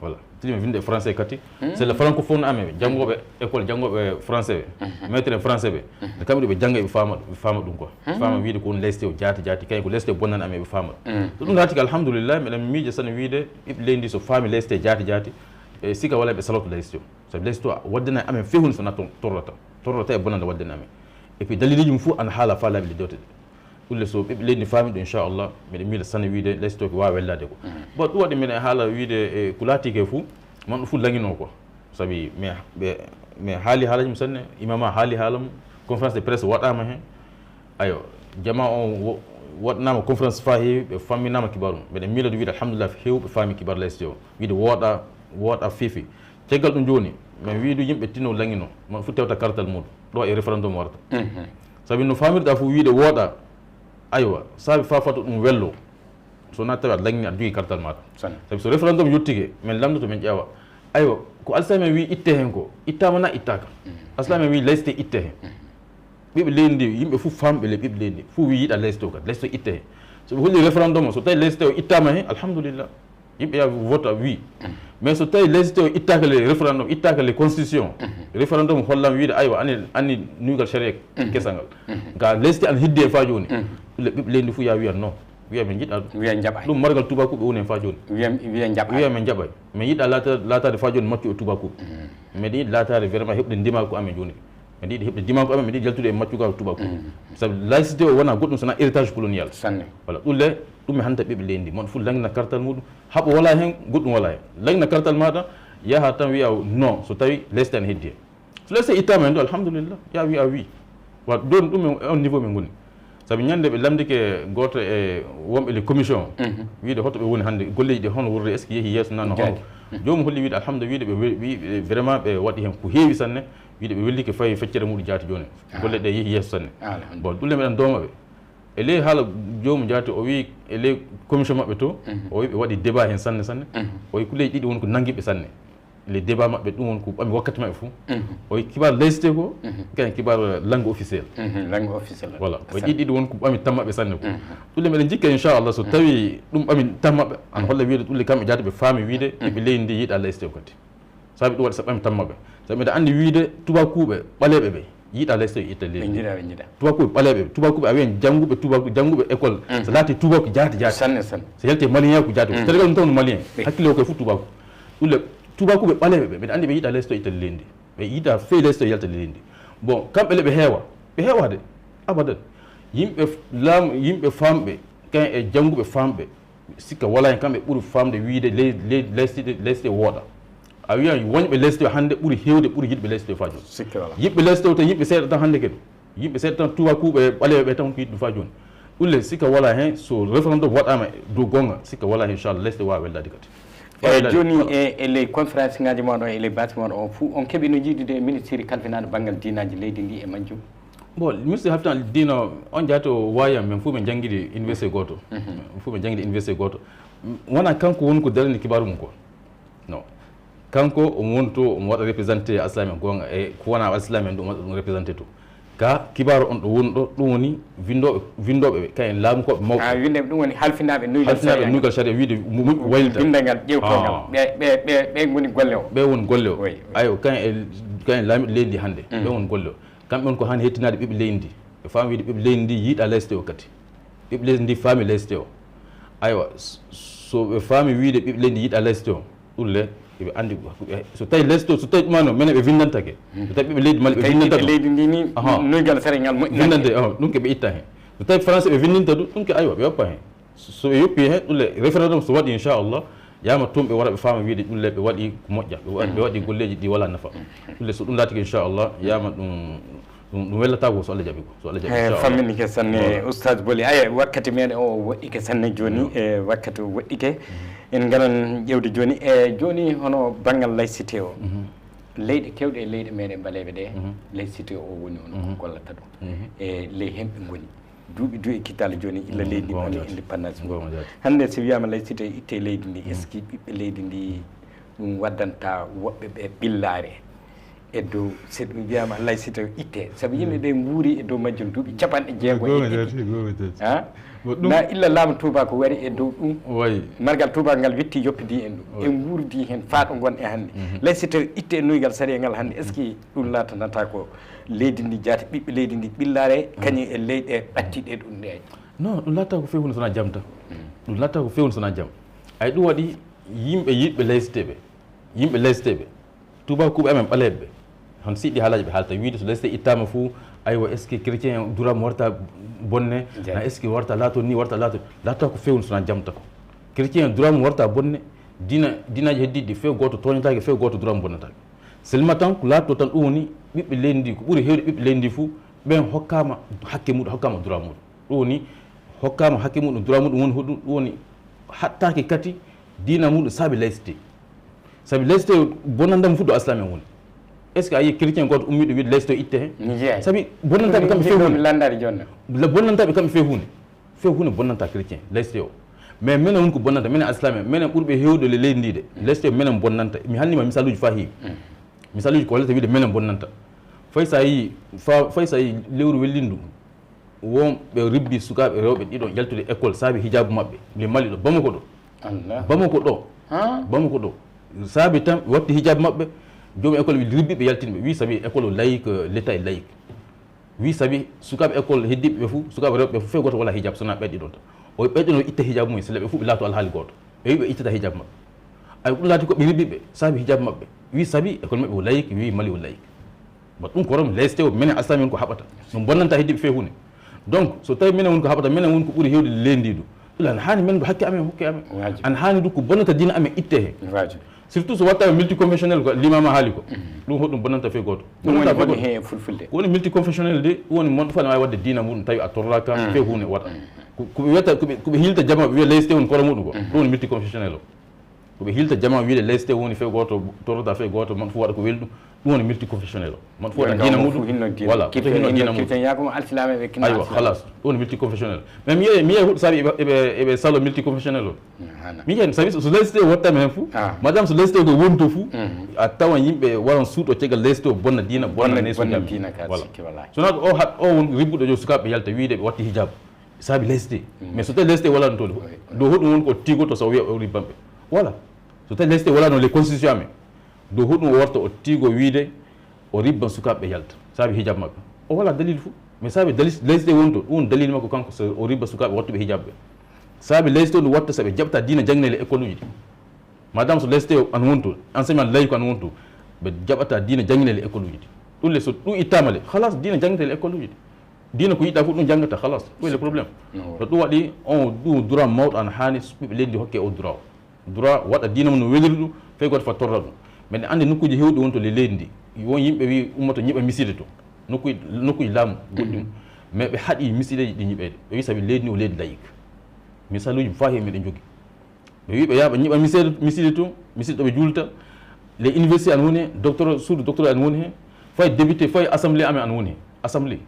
voilà tilima winde e français kadi c'est le francophone amen ɓe janggoɓe école janggoɓe français ɓe maître e français ɓe nde kamɓe ɗo ɓe jangga ɓe faama ɗum quoi faama wiide ko woni laicité o jaati kayen ko laicité bonnani amen ɓe faama ɗum so ɗum laati ko alhamdulillah miɗen miijo sanne wiide ɓiɓɓe leydi ndi so faami laicité jaati e sika walla ɓe saloto laicité o sabi laicité o waddana amen fewni sona torrata e bonnande waddana amen et puis daliliji mum fof ana haala fa laaɓi le dewte ɗe ɗulle so ɓiɓɓe leydi ndi faami ɗum inchallah miɗen miila sanne wiide laicité ko wawa wellade ko bon ɗum waɗi miɗen haala wiide e ko laatike fou man ɗum fof laŋino quoi sabi mi haali haalaji mum sanne imama haali haala mum conférence de presse waɗama hen ayo jama on waɗanama conférence fa heewi ɓe famminama kibaru mum mbiɗen miilade wiide alhamdulillah hewɓe faami kibar laicité o wiide wooɗa fiifi caggal ɗum joni min wiidu yimɓe tinno laŋino man fof tewta kartal muɗum ɗo e référendum warta sabi no famirɗa fof wiide wooɗa aywa saabi fafato ɗum wello sona tawi aɗa laŋni aɗa jogui kartal maɗa sabi so référendum yettike min lamdoto min ƴeewa aywa ko alsami wi itte hen ko ittama na ittaka aslami wi laicité itte hen ɓiɓɓe leydi ndi yimɓe fof famɓe le ɓiɓɓe leydi ndi fof wi yiiɗa laicité o kadi laicité itte hen soɓe holli référendum o so tawi laicité o ittama hen alhamdulillah yimɓe ya vote wi mais so tawi laicité o ittaka le référendum ittaka le constitution référendum hollama wiide aywa anni nuygal sharia kesal ngal ga laicité ana heddi e fa joni le ɓiɓɓe leydi ndi fof ya wiyan non wiya min jiɗɗa wiya jaɓay ɗum margal tubakuɓe woni hen fa joni wiya jaɓay wiya min jaɓay min yiɗɗa latade fa joni makki o tubakuɓe miɗen yiɗi latade vraiment heɓde ndima ko amen joni min yiɗi heɓde dimanko amen min yiɗi jaltude e maccugal tubaku sabu laïcité o wona goɗɗum sona héritage colonial sanne voilà ɗulle ɗum e hannta ɓeɓe leydi mon fof langna kartal muɗum haɓo wala hen goɗɗum wala hen langna kartal maɗa yaha tan wiya non so tawi leyste ne heddi hen so leyste ittama hen ɗo alhamdulillah ya wiya wi wa ɗon ɗum e on niveau min goni sabu ñande ɓe lamdike goto e wonɓe les commission wiide hoto ɓe woni hannde golleji ɗi hono wurde est ce que yeehi yesso nano hono jomum holli wiide alhamdulillah wiide ɓe vraiment ɓe waɗi hen ko heewi sanne wiide ɓe wellike fayi feccere muɗum jaati joni golle ɗe yeehi yesso sanne bon ɗulle meɗen doomaɓe e ley haala jomum jaati o wi e ley commission maɓɓe to o wi ɓe waɗi débat hen sanne sanne o wi kulleji ɗiɗi woni ko nanguiɓe sanne les débat maɓɓe ɗum woni ko ɓami wakkati maɓɓe fof o wi kibar laïcité ko kayen kibar langue officiel voilà o ɗiɗi woni ko ɓami tammaɓe sanne ko ɗulle meɗen jikka inchallah so tawi ɗum ɓami tammaɓe an holla wiide ɗulle kamɓe jaati ɓe faami wiide ɓiɓe leydi ndi yiiɗa laïcité o kadi saabi ɗum waɗi so ɓami tammaɓe sabi mbiɗa andi wiide tubakuɓe ɓaleɓe ɓe yiiɗa laïcité o itta leydi tubakuɓe ɓaleɓe tubakuɓe a wiyen jangguɓe jangguɓe école so laati tubako jaati sanne so yalti malien ko jaati sénégal ɗum tawno malien hakkille o koye fof tubako ɗulle tubakuɓe ɓaleɓe ɓe mbiɗa andi ɓe yiiɗa laïcité o itta leydi ɓe yiiɗa fewi laïcité o yalta leydi bon kamɓe le ɓe heewa de abadan yimɓe famɓe kan e jangguɓe famɓe sikka wala hen kamɓe ɓuuri famde wiide laïcité wooɗa a wiya wonɓe laïcité o hannde ɓuuri hewde ɓuuri yiɗɓe laïcité o fa joni yiɓɓe laïcité o tan yimɓe seeɗa tan hannde kadi yimɓe seeɗa tan tubakuɓe ɓaleɓe ɓe tan ko yiɗɗum fa joni ɗulle sikka wala hen so référendum waɗama dow gonga sikka wala hen inchallah laïcité wawa weldade kadi joni e les conférence ngaji moɗon e les bâti moɗon o fou on keeɓi no jiidude ministére kalfinaɗo banggal dinaji leydi ndi e majjum bon ministére halfinaɗo diina on jaati o wayam min fof ɓe jangguiɗi université goto fof ɓe jangguiɗi université goto wona kanko woni ko darani kibaru mum ko non kanko omo woni to omo waɗa représenté aslami en gonga e ko wona aslami en ɗum waɗa ɗum représenté to ka kibaru on ɗo woni ɗo ɗum woni windoɓe ɓe kayen laamukoɓe mawɓe windeɓe ɗum woni halfinaɓe nuygal saria wiide waylita windangal ƴewtogal ɓe woni golle o ɓe woni golle o ayo kayen laamiɗo leydi ndi hannde ɓe woni golle o kamɓe on ko hani hettinade ɓiɓɓe leydi ndi ɓe faami wiide ɓiɓɓe leydi ndi yiiɗa laïcité o kadi ɓiɓɓe leydi ndi faami laïcité o aywa so ɓe faami wiide ɓiɓɓe leydi ndi yiiɗa laïcité o ɗulle ɓe andi so tawi laïcité o so tawi ɗumano minen ɓe vindantake so tawi ɓiɓɓe leydi mali ɓe vindantake leydi ndi ni nuygal sérégal vindante ɗum ke ɓe itta hen so tawi français ɓe vindinta ɗum ke aywa ɓe yoppa hen so ɓe yoppi hen ɗulle référendum so waɗi inchallah yama toon ɓe wara ɓe faama wiide ɗulle ɓe waɗi ko moƴƴa ɓe waɗi golleji ɗi wala nafa ɗulle so ɗum laatike inchallah yama ɗum wellata ko so Allah jaaɓi ko so Allah jaaɓi fammini ke sanne oustad Boly aya wakkati meɗen o woɗɗike sanne joni e wakkati o woɗɗike en garan ƴewde joni e joni hono banggal laïcité o leyɗe kewɗe e leyɗe meɗen ɓaleɓe ɗe laïcité o woni on ko gollata ɗum e ley hemɓe goni duuɓi kittala joni illa leydi ndi indépendance hannde so wiyama laïcité itte leydi ndi est ce que ɓiɓɓe leydi ndi ɗum waddanta woɓɓe ɓe ɓillare e dow so ɗum wiyama laïcité itte saabu yimɓe ɓe guuri e dow majjum duuɓi capanɗe jeegom na illa laamu touba ko wari e dow ɗum margal touba ngal wetti yoppidi en ɗum e guurdi hen faaɗo gon e hannde laïcité itte e nuygal sariya ngal hannde est ce que ɗum latanata ko leydi ndi jaati ɓiɓɓe leydi ndi ɓillare kañum e leyɗe ɓattiɗe ɗum nde non ɗum latta ko fewi hunde sona jamta ɗum latta ko fewi hunde sona jam ay ɗum waɗi yimɓe yiɗɓe laïcité ɓe tubakuɓe amen ɓaleɓe ɓe hon siɗɗi haalaji ɓe haalta wiide so laïcité ittama fou aywa est ce que chrétien durama warta bonne na est ce que warta laato ni warta laato latta ko fewni sona jamta ko chrétien durama warta bonne dinaji heddiɗi few goto toñatake few goto durama bonnatake seulement tan ko laatto tan ɗum woni ɓiɓɓe leydi ndi ko ɓuuri hewde ɓiɓɓe leydi ndi fou ɓen hokkama hakke muɗum hokkama dura muɗum ɗum woni hokkama hakke muɗum dura muɗum woni hoɗum ɗum woni hattake kadi dina muɗum saabi laïcité bonnandama fu do aslamen woni est ce que a yi chrétien goto ummiɗo wiide laïcité itte hen saabi bonnantaɓe kamɓe few hunde landade jonna bonnantaɓe kamɓe few hunde bonnanta chrétien laïcité o mais minen woni ko bonnanta minen aslamen minen ɓurɓe hewde le leydi ndi de laïcité minen bonnanta mi hannima misaluji fa heewi misaluji ko wallata wiide minen bonnanta fay sa yi lewru wellindu wonɓe ribbi sukaɓe rewɓe ɗiɗon jaltude école saabi hijabu mabɓe le mali ɗo bamako ɗo saabi tan watti hijabu mabɓe jomum école wi ribbiɓe yaltinɓe wi saabi école o laïque l' état e laïque wi saabi sukaɓe école heddiɓe ɓe fou sukaɓe rewɓe fo few goto wala hijabu sona ɓeɗɗi ɗon tan o ɓeɗɗino itta hijabu mum sila ɓe fo ɓe laato alhaali goto ɓe wi ɓe ittata hijabu mabɓe ay ɗum laati koɓe ribbiɓe saabi hijabu mabɓe wi saabi école mabɓe o laïque wi mali o laïque bat ɗum ko rom lesɗe o minen aslami on ko haɓata ɗum bonnanta heddiɓe fe hunde donc so tawi minen woni ko haɓata minen woni ko ɓuuri hewde lendiɗo ɗum an hani men ɗo hakke amen hokke amen an hani ɗum ko bonnata dina amen itte he surtout so watta multiconfessionnel ko limama haali ko ɗum hoɗum bonnanta fe goto ɗum woni woni he fulfulde ko woni multiconfessionnel de ɗum woni monɗo fana wawi wadde dina muɗum tawi a torraka fe hunde waɗa koɓe wiyata koɓe hilta jama wiya lesɗe woni koro muɗum ko ɗum woni multiconfessionnel o koɓe hilta jama wiide lesɗe woni fe goto torrata fe goto man fu waɗa ko welɗum ɗum woni multiconfessionnel o man fu waɗa dina muɗum voilà ko hinno dina muɗum aywa halas ɗum woni multiconfessionnel mais mi yeeyi huɗo saabi eɓe salo multiconfessionnel o mi yiyen sabi so lesɗe o wattama hen fou madame so lesɗe o ko woni to fou a tawan yimɓe waran suuɗo caggal lesɗe o bonna dina bonna nesuji voilà sono o hat o won ribbuɗo jo sukaɓe yalta wiide ɓe watti hijab saabi lesɗe mais so tawi lesɗe walano to dow hoɗum woni ko tigoto so wiya o ribbanɓe voilà so tawi lesɗe walano les constitution amen dow hoɗum o warta o tigo wiide o ribban sukaɓe yalta saabi hijab makko o wala dalil fou mais saabi lesɗe woni to ɗum dalil makko kanko so o ribba sukaɓe wattuɓe hijab ɓe saabi lesɗe o ɗum watta soɓe jaɓta dina janginele école uji ɗi madame so lesɗe o an woni to enseignement layi ko an woni to ɓe jaɓata dina janginele école uji ɗi ɗum le so ɗum ittamale halas dina janginele école uji ɗi dina ko yiɗɗa fof ɗum janggata halas ɗum le probléme to ɗum waɗi on ɗum droit mawɗo an hani ɓiɓɓe leydi hokke o droit droit waɗa dina mum no weliri ɗum fey goto fa torra ɗum mais ne andi nokkuji hewɗi woni to le leydi ndi won yimɓe wi ummoto ñiɓa miside to nokkuji laamu goɗɗum mais ɓe haaɗi misideji ɗi ñiɓede ɓe wi saabi leydi ndi o leydi layik misaluji fahi meɗen jogui ɓe wi ɓe yaɓa ñiɓa miside to miside ɗo ɓe julta les université an woni he docteur suudu docteur an woni he fay député fay assemblé amen an woni he assemblé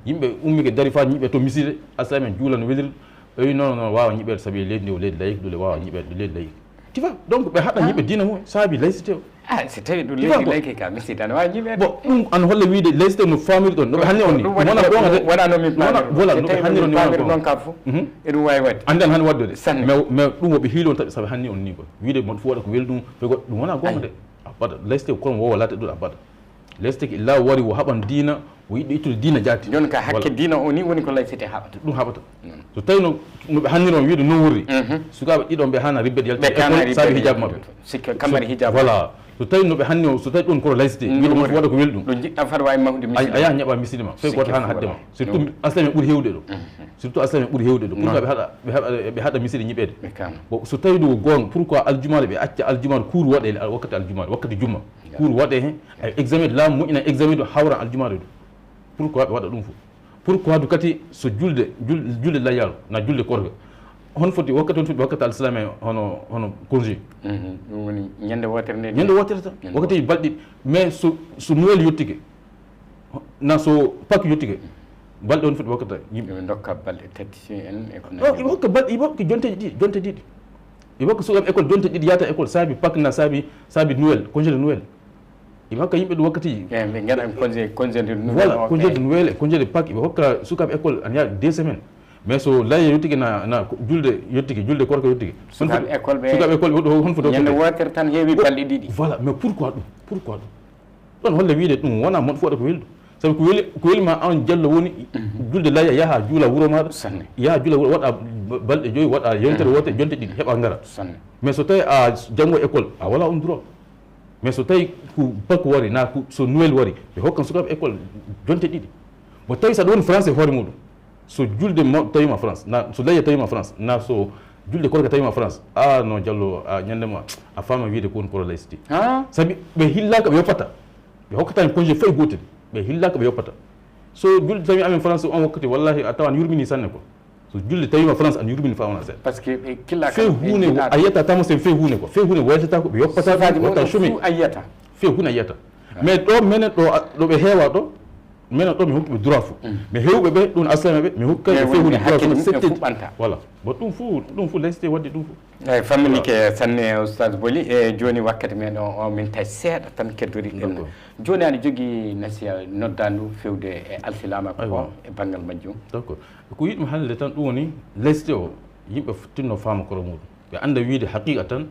yimɓe ummi ke dari fa ñiɓe to miside assemblé men juula no weliri ɓe wi non wawa ñiɓede saabi leydi ndi o leydi layik ɗule wawa ñiɓede ɗo leydi layik tu vois donc ɓe haɗa ñiɓe dina mum saabi laïcité o si tawi ɗum leydi layke ka miside an wawi ñiɓede bon ɗum an holle wiide laïcité no famiri ɗon noɓe hanni on ni wona ɓonga waɗanomi voilà noɓe hanni on ni wona ɗon ka fof eɗum wawi wadde andi an hanni wadde de mais ɗum woɓe hiilo on taɓi saabi hanni on ni ko wiide mon fof waɗa ko welɗum ɓe goɗɗo ɗum wona gonga de a baɗa laïcité kono wowa laate ɗum a baɗa laïcité ko illa wari wo haɓan dina o yiɗɗo ittude dina jaati joni ka hakke dina o ni woni ko laïcité haɓata ɗum haɓata so tawi noɓe hanniri on wiide no wurri sukaɓe ɗiɗon ɓe hana ribbede yalta école saabi hijab maɓɓe sikka kamari hijab voilà so tawi noɓe hanni o so tawi ɗon koto laïcité wiide mon waɗa ko welɗum ɗo jiɗɗa fata wawi mahde miside a yaha ñaɓa miside ma fey goto hana hadde ma surtout aslame ɓuuri hewde ɗo surtout aslame ɓuuri hewde ɗo pourquoi ɓe haɗa miside ñiɓede bon so tawi ɗo gonga pourquoi aljumare ɓe acca aljumare cours waɗe wakkati aljumare wakkati jumma cours waɗe hen ay examen laamu moƴƴina examen ɗo hawra aljumare ɗo pourquoi ɓe waɗa ɗum fof pourquoi du kati so julde layyaru na julde korga hon foti wakkati on foti wakkati alislame hono congé ɗum woni ñande wotere nde ñande wotere tan wakkati balɗi mais so noel yettike na so pak yettike balɗe on foti wakkata yimɓe dokka balɗe tati en e ko iɓe hokka balɗe iɓe hokka jonte ɗiɗi iɓe hokka sukaɓe école jonte ɗiɗi yata école saabi pak na saabi noel congé de noel iɓe hokka yimɓe ɗum wakkati ɓe gaɗa congé de noel voilà congé de noel e congé de pak iɓe hokka sukaɓe école an yaade 2 semaines mais so layya yettike na julde yettike julde korka yettike sukaɓe école hon foti ñande wotere tan heewi balɗe ɗiɗi voilà mais pourquoi ɗum ɗon holle wiide ɗum wona moɗo fo waɗa ko welɗum sabi ko welima an jallo woni julde layya yaha juula wuuro maɗa yaha juula wuuro waɗa balɗe joyi waɗa yewtere wotere jonte ɗiɗi heeɓa ngara mais so tawi a janggo école a wala on droit mais so tawi ko bak wari na so noel wari ɓe hokkan sukaɓe école jonte ɗiɗi mo tawi saɗa woni français hoore muɗum so julde tawima france na so layya tawima france na so julde korka tawima france non diallo ñandema a fama wiide ko woni koto laïcité saabi ɓe hillaka ɓe yoppata ɓe hokkatani congé fay gotel ɓe hillaka ɓe yoppata so julde tawi amen france on wakkati wallahi a tawan yurmini sanne quoi so julde tawima france an yurmini fa wona seeɗa par ce que ɓe killaka fe hunde a yiyata tamo sen fe hunde quoi fe hunde waytata ko ɓe yoppata watta chemin a yiyata fe hunde a yiyata mais ɗo menen ɗo ɓe heewa ɗo minen ɗo mi hokkiɓe droit fo mais hewɓe ɓe ɗum aslame ɓe mi hokkaɓe fe hunde droit fo settede voilà bon ɗum fo laïcité wadde ɗum fo eyyi famminike sanne oustad Boly e joni wakkati meɗen o min tawi seeɗa tan keddori ɗen joni aɗa jogui nasiya noddandu fewde e alsilama ko e banggal majjum d' accord ko yiɗmi haalde tan ɗum woni laïcité o yimɓe tinno faama koro muɗum ɓe anda wiide haqiqa tan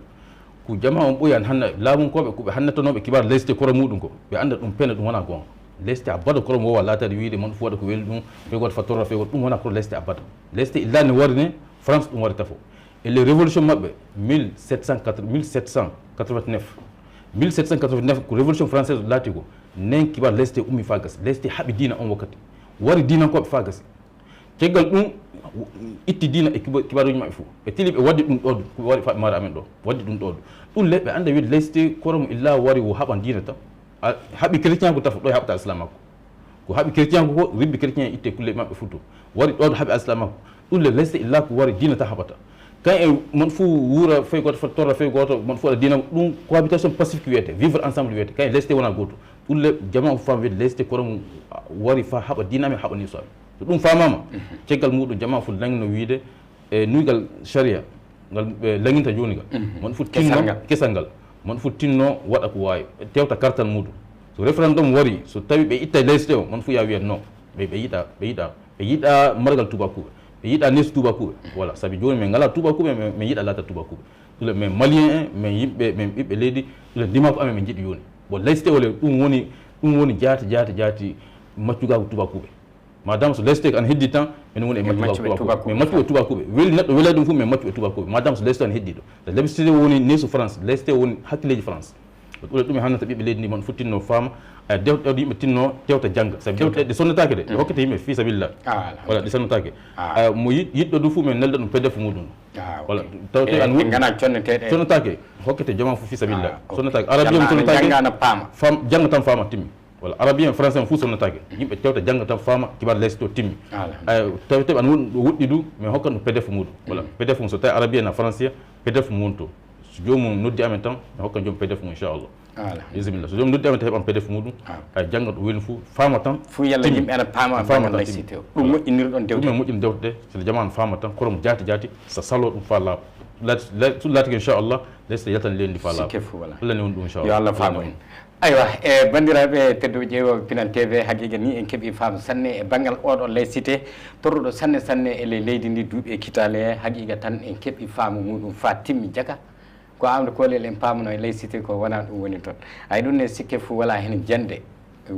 ko jama on ɓoyan hanna laamunkoɓe koɓe hannatanoɓe kibar laïcité koro muɗum ko ɓe anda ɗum pene ɗum wona gonga laïcité a baɗa korom wowa latade wiide mon fof waɗa ko weli ɗum fegoto fattorra fegoto ɗum wona koto laïcité a baɗa laïcité illani wari ne france ɗum wari tafo et les révolution maɓɓe 1789 1789 ko révolution française laati ko nen kibar lesɗe ummi fa gasi lesɗe haɓi dina on wakkati wari dinankoɓe fa gasi ceggal ɗum itti dina e kibaruji maɓɓe fof ɓe tili ɓe waddi ɗum ɗo waɗi faɓe maare amen ɗo waddi ɗum ɗo ɗum leɓɓe anda wiide lesɗe koromo illa wari wo haɓan dina tan haɓi chrétien ko tafa ɗo e haɓata islam makko ko haɓi chrétien ko ribbi chrétien itte kulle maɓɓe futo wari ɗo haɓi islam makko ɗum le lesɗe illa ko wari dina tan haɓata kan e mon fou wuura fay goto fota torra fay goto mon fo dina ɗum cohabitation pacifique wiyete vivre ensemble wiyete kan e lesɗe wona goto ɗum le jama o fam wiide lesɗe koromo wari fa haɓa dinami haɓa ni soɓe so ɗum famama ceggal muɗum jama fo langno wiide e nuygal sharia ngal ɓe langinta joni ngal mon fo tinno kesal ngal mon fo tinno waɗa ko wawi tewta kartal muɗum so référendum wari so tawi ɓe itta lesɗe o mon fo ya wiyat non ɓe yiɗa margal tubakuɓe ɓe yiɗa nesu tubakuɓe voilà saabi joni min ngala tubakuɓe min yiɗa laata tubakuɓe ɗule min malien en min yimɓe min ɓiɓɓe leydi ɗule ndimako amen min jiiɗi yoni bon lesɗe ole ɗum woni jaati maccugako tubakuɓe madame so lesɗe ko ana heddi tan min woni e maccuɓe min maccuɓe tubakuɓe weli neɗɗo weela ɗum fof min maccuɓe tubakuɓe madame so lesɗe ana heddi ɗo so lebside woni nesu france lesɗe woni hakkilleji france ɗule ɗum e hannata ɓiɓɓe leydi ndi mon fof tinno faama dewɗe yimɓe tinno tewta jangga sabi ɗe sonnatake de hokkete yimɓe fi sabilillah voilà ɗe sonnatake mo yiɗɗo du fof min nelda ɗum pdf muɗum voilà tawte an gana conneteɗe sonnatake hokkete jama fof fi sabilillah sonnatake arabien sonnatake jangga tan faama timmi voilà arabien français fof sonnatake yimɓe tewta jangga tan faama kibar lesɗe o timmi tawte an wuɗɗi du min hokkat ɗum pdf muɗum voilà pdf mum so tawi arabien na français pdf mum woni to so jomum noddi amen tan mi hokka joom pdf mum inchallah bisimilla so jomum noddi amen tan heɓan pdf muɗum hay jangga ɗo woni fof faama tan fo yalla yimɓe ana paama laysité o ɗum moƴƴinirɗon dewte ɗum moƴƴin dewtede so jamanu faama tan koromo jaati so salo ɗum fa laaɓa laatiki inchallah lesɗe yaltan leydi fa laaɓa allah ne woni ɗum inchallah yo allah faamo en aywa e bandiraɓe tedduɓe ƴeewoɓe Pinal TV haqiqa ni en keeɓi faam sanne e banggal oɗon laysité torruɗo sanne e leydi ndi duuɓi e kitale haqiqa tan en keeɓi faamu muɗum fa timmi jaga ko amde kolel en paamano e laysité ko wona ɗum woni toon ay ɗum ne sikke fo wala hen jande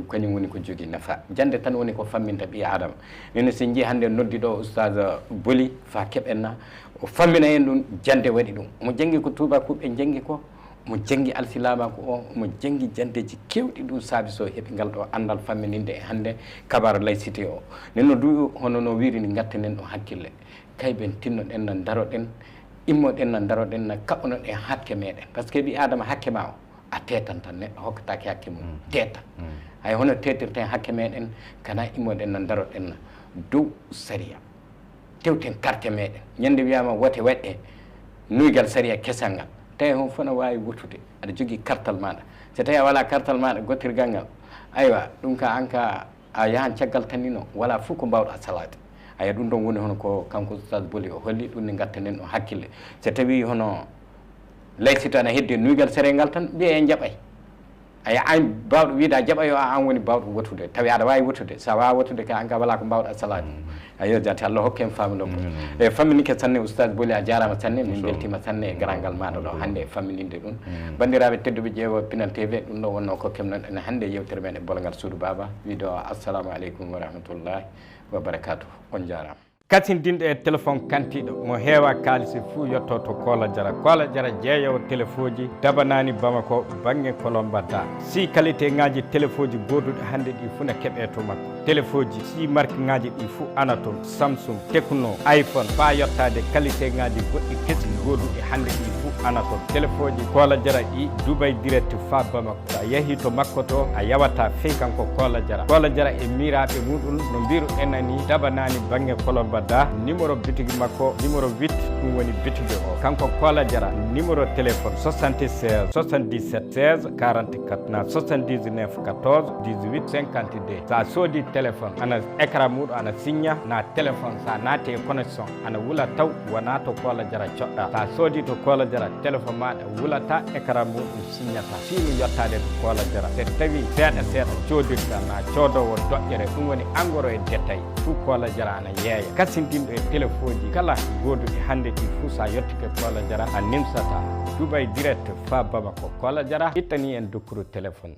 kañum woni ko jogui nafa jande tan woni ko famminta ɓi adama nene so jii hannde noddi ɗo oustage BOLY fa keɓenna o fammina en ɗum jande waɗi ɗum mo janggi ko tubakuɓe janggi ko mo janggi alsilamaku o mo janggi jandeji kewɗi ɗum saabi so heeɓi ngal ɗo andal fammininde e hannde kabaru laysité o nenno du hono no wirini gattanen ɗo hakkille kayɓen tinnoɗen no daroɗen immoɗen no daroɗen no kaɓɓonon e hakke meɗen par ce que ɓi adama hakke ma o a tetan tan neɗɗo hokkatake hakke mum teta hay hono tetirten hakke meɗen kana immoɗen no daroɗen no dow saria tewten carte meɗen ñande wiyama wote waɗɗe nuygal saria kesal ngal tawi hon fof no wawi wottude aɗa jogui kartal maɗa so tawi a wala kartal maɗa gottirgal ngal aywa ɗum ka an ka a yahan caggal tan ni no wala fof ko mbawɗa salade aya ɗum ɗon woni hono ko kanko oustage BOLY o holli ɗum ne gattanen ɗo hakkille so tawi hono laysité ana heddi nuygal sere ngal tan mbiye en jaɓay aya an bawɗo wiida jaɓayo an woni bawɗo wottude tawi aɗa wawi wottude sa wawa wottude ka an ka wala ko mbawɗa salade ayo jati Allah hokke en famino e famminike sanne oustage BOLY a jarama sanne min beltima sanne e garangal maɗa ɗo hannde e fammininde ɗum bandiraɓe tedduɓe ƴeewo Pinal TV ɗum ɗo wonno ko kemnon ene hannde yewtere men e bolongal suudu baba wiide o assalamu aleykum wa rahmatullahi wa barakatuh on jarama kasindinɗo e téléphone kantiɗo mo heewa kaalisi fuu yetto to Kola Jara jeeyowo téléphone ji dabanani Bamako banggue kolombatta si qualité ngaji téléphone ji goduɗo hannde ɗi fuu ne keeɓe to makko téléphone ji si marque ngaji ɗi fuu ana toon Samsung Tecno iPhone fa yettade qualité ngaji goɗɗi kesi goduɗi hannde ɗi fuu ana toon téléphone ji Kola Jara ɗi Dubai direct fa Bamako sa yeehi to makko to a yawata fey kanko Kola Jara e miraɓe muɗum no mbiru enani dabanani banggue kolombatta numéro bitigi makko numéro 8 ɗum woni bitigi o kanko Kola Jara numéro téléphone 76 77 16 44 na 79 14 18 52 sa soodi téléphone ana écran muɗum ana signa na téléphone sa naati e connexion ana wula taw wona to Kola Jara coɗɗa sa soodi to Kola Jara téléphone maɗa wulata écran muɗum signata sinu yettade to Kola Jara so tawi seeɗa codirta na coodowo doƴƴere ɗum woni engrais e détail fuu Kola Jara ana yeeya kasindinɗo e téléphone ji kala goduɗi hannde ɗi fuu sa yettike Kola Jara a nimsata Dubai direct fa Bamako Kola Jara ittani en dokkuru téléphone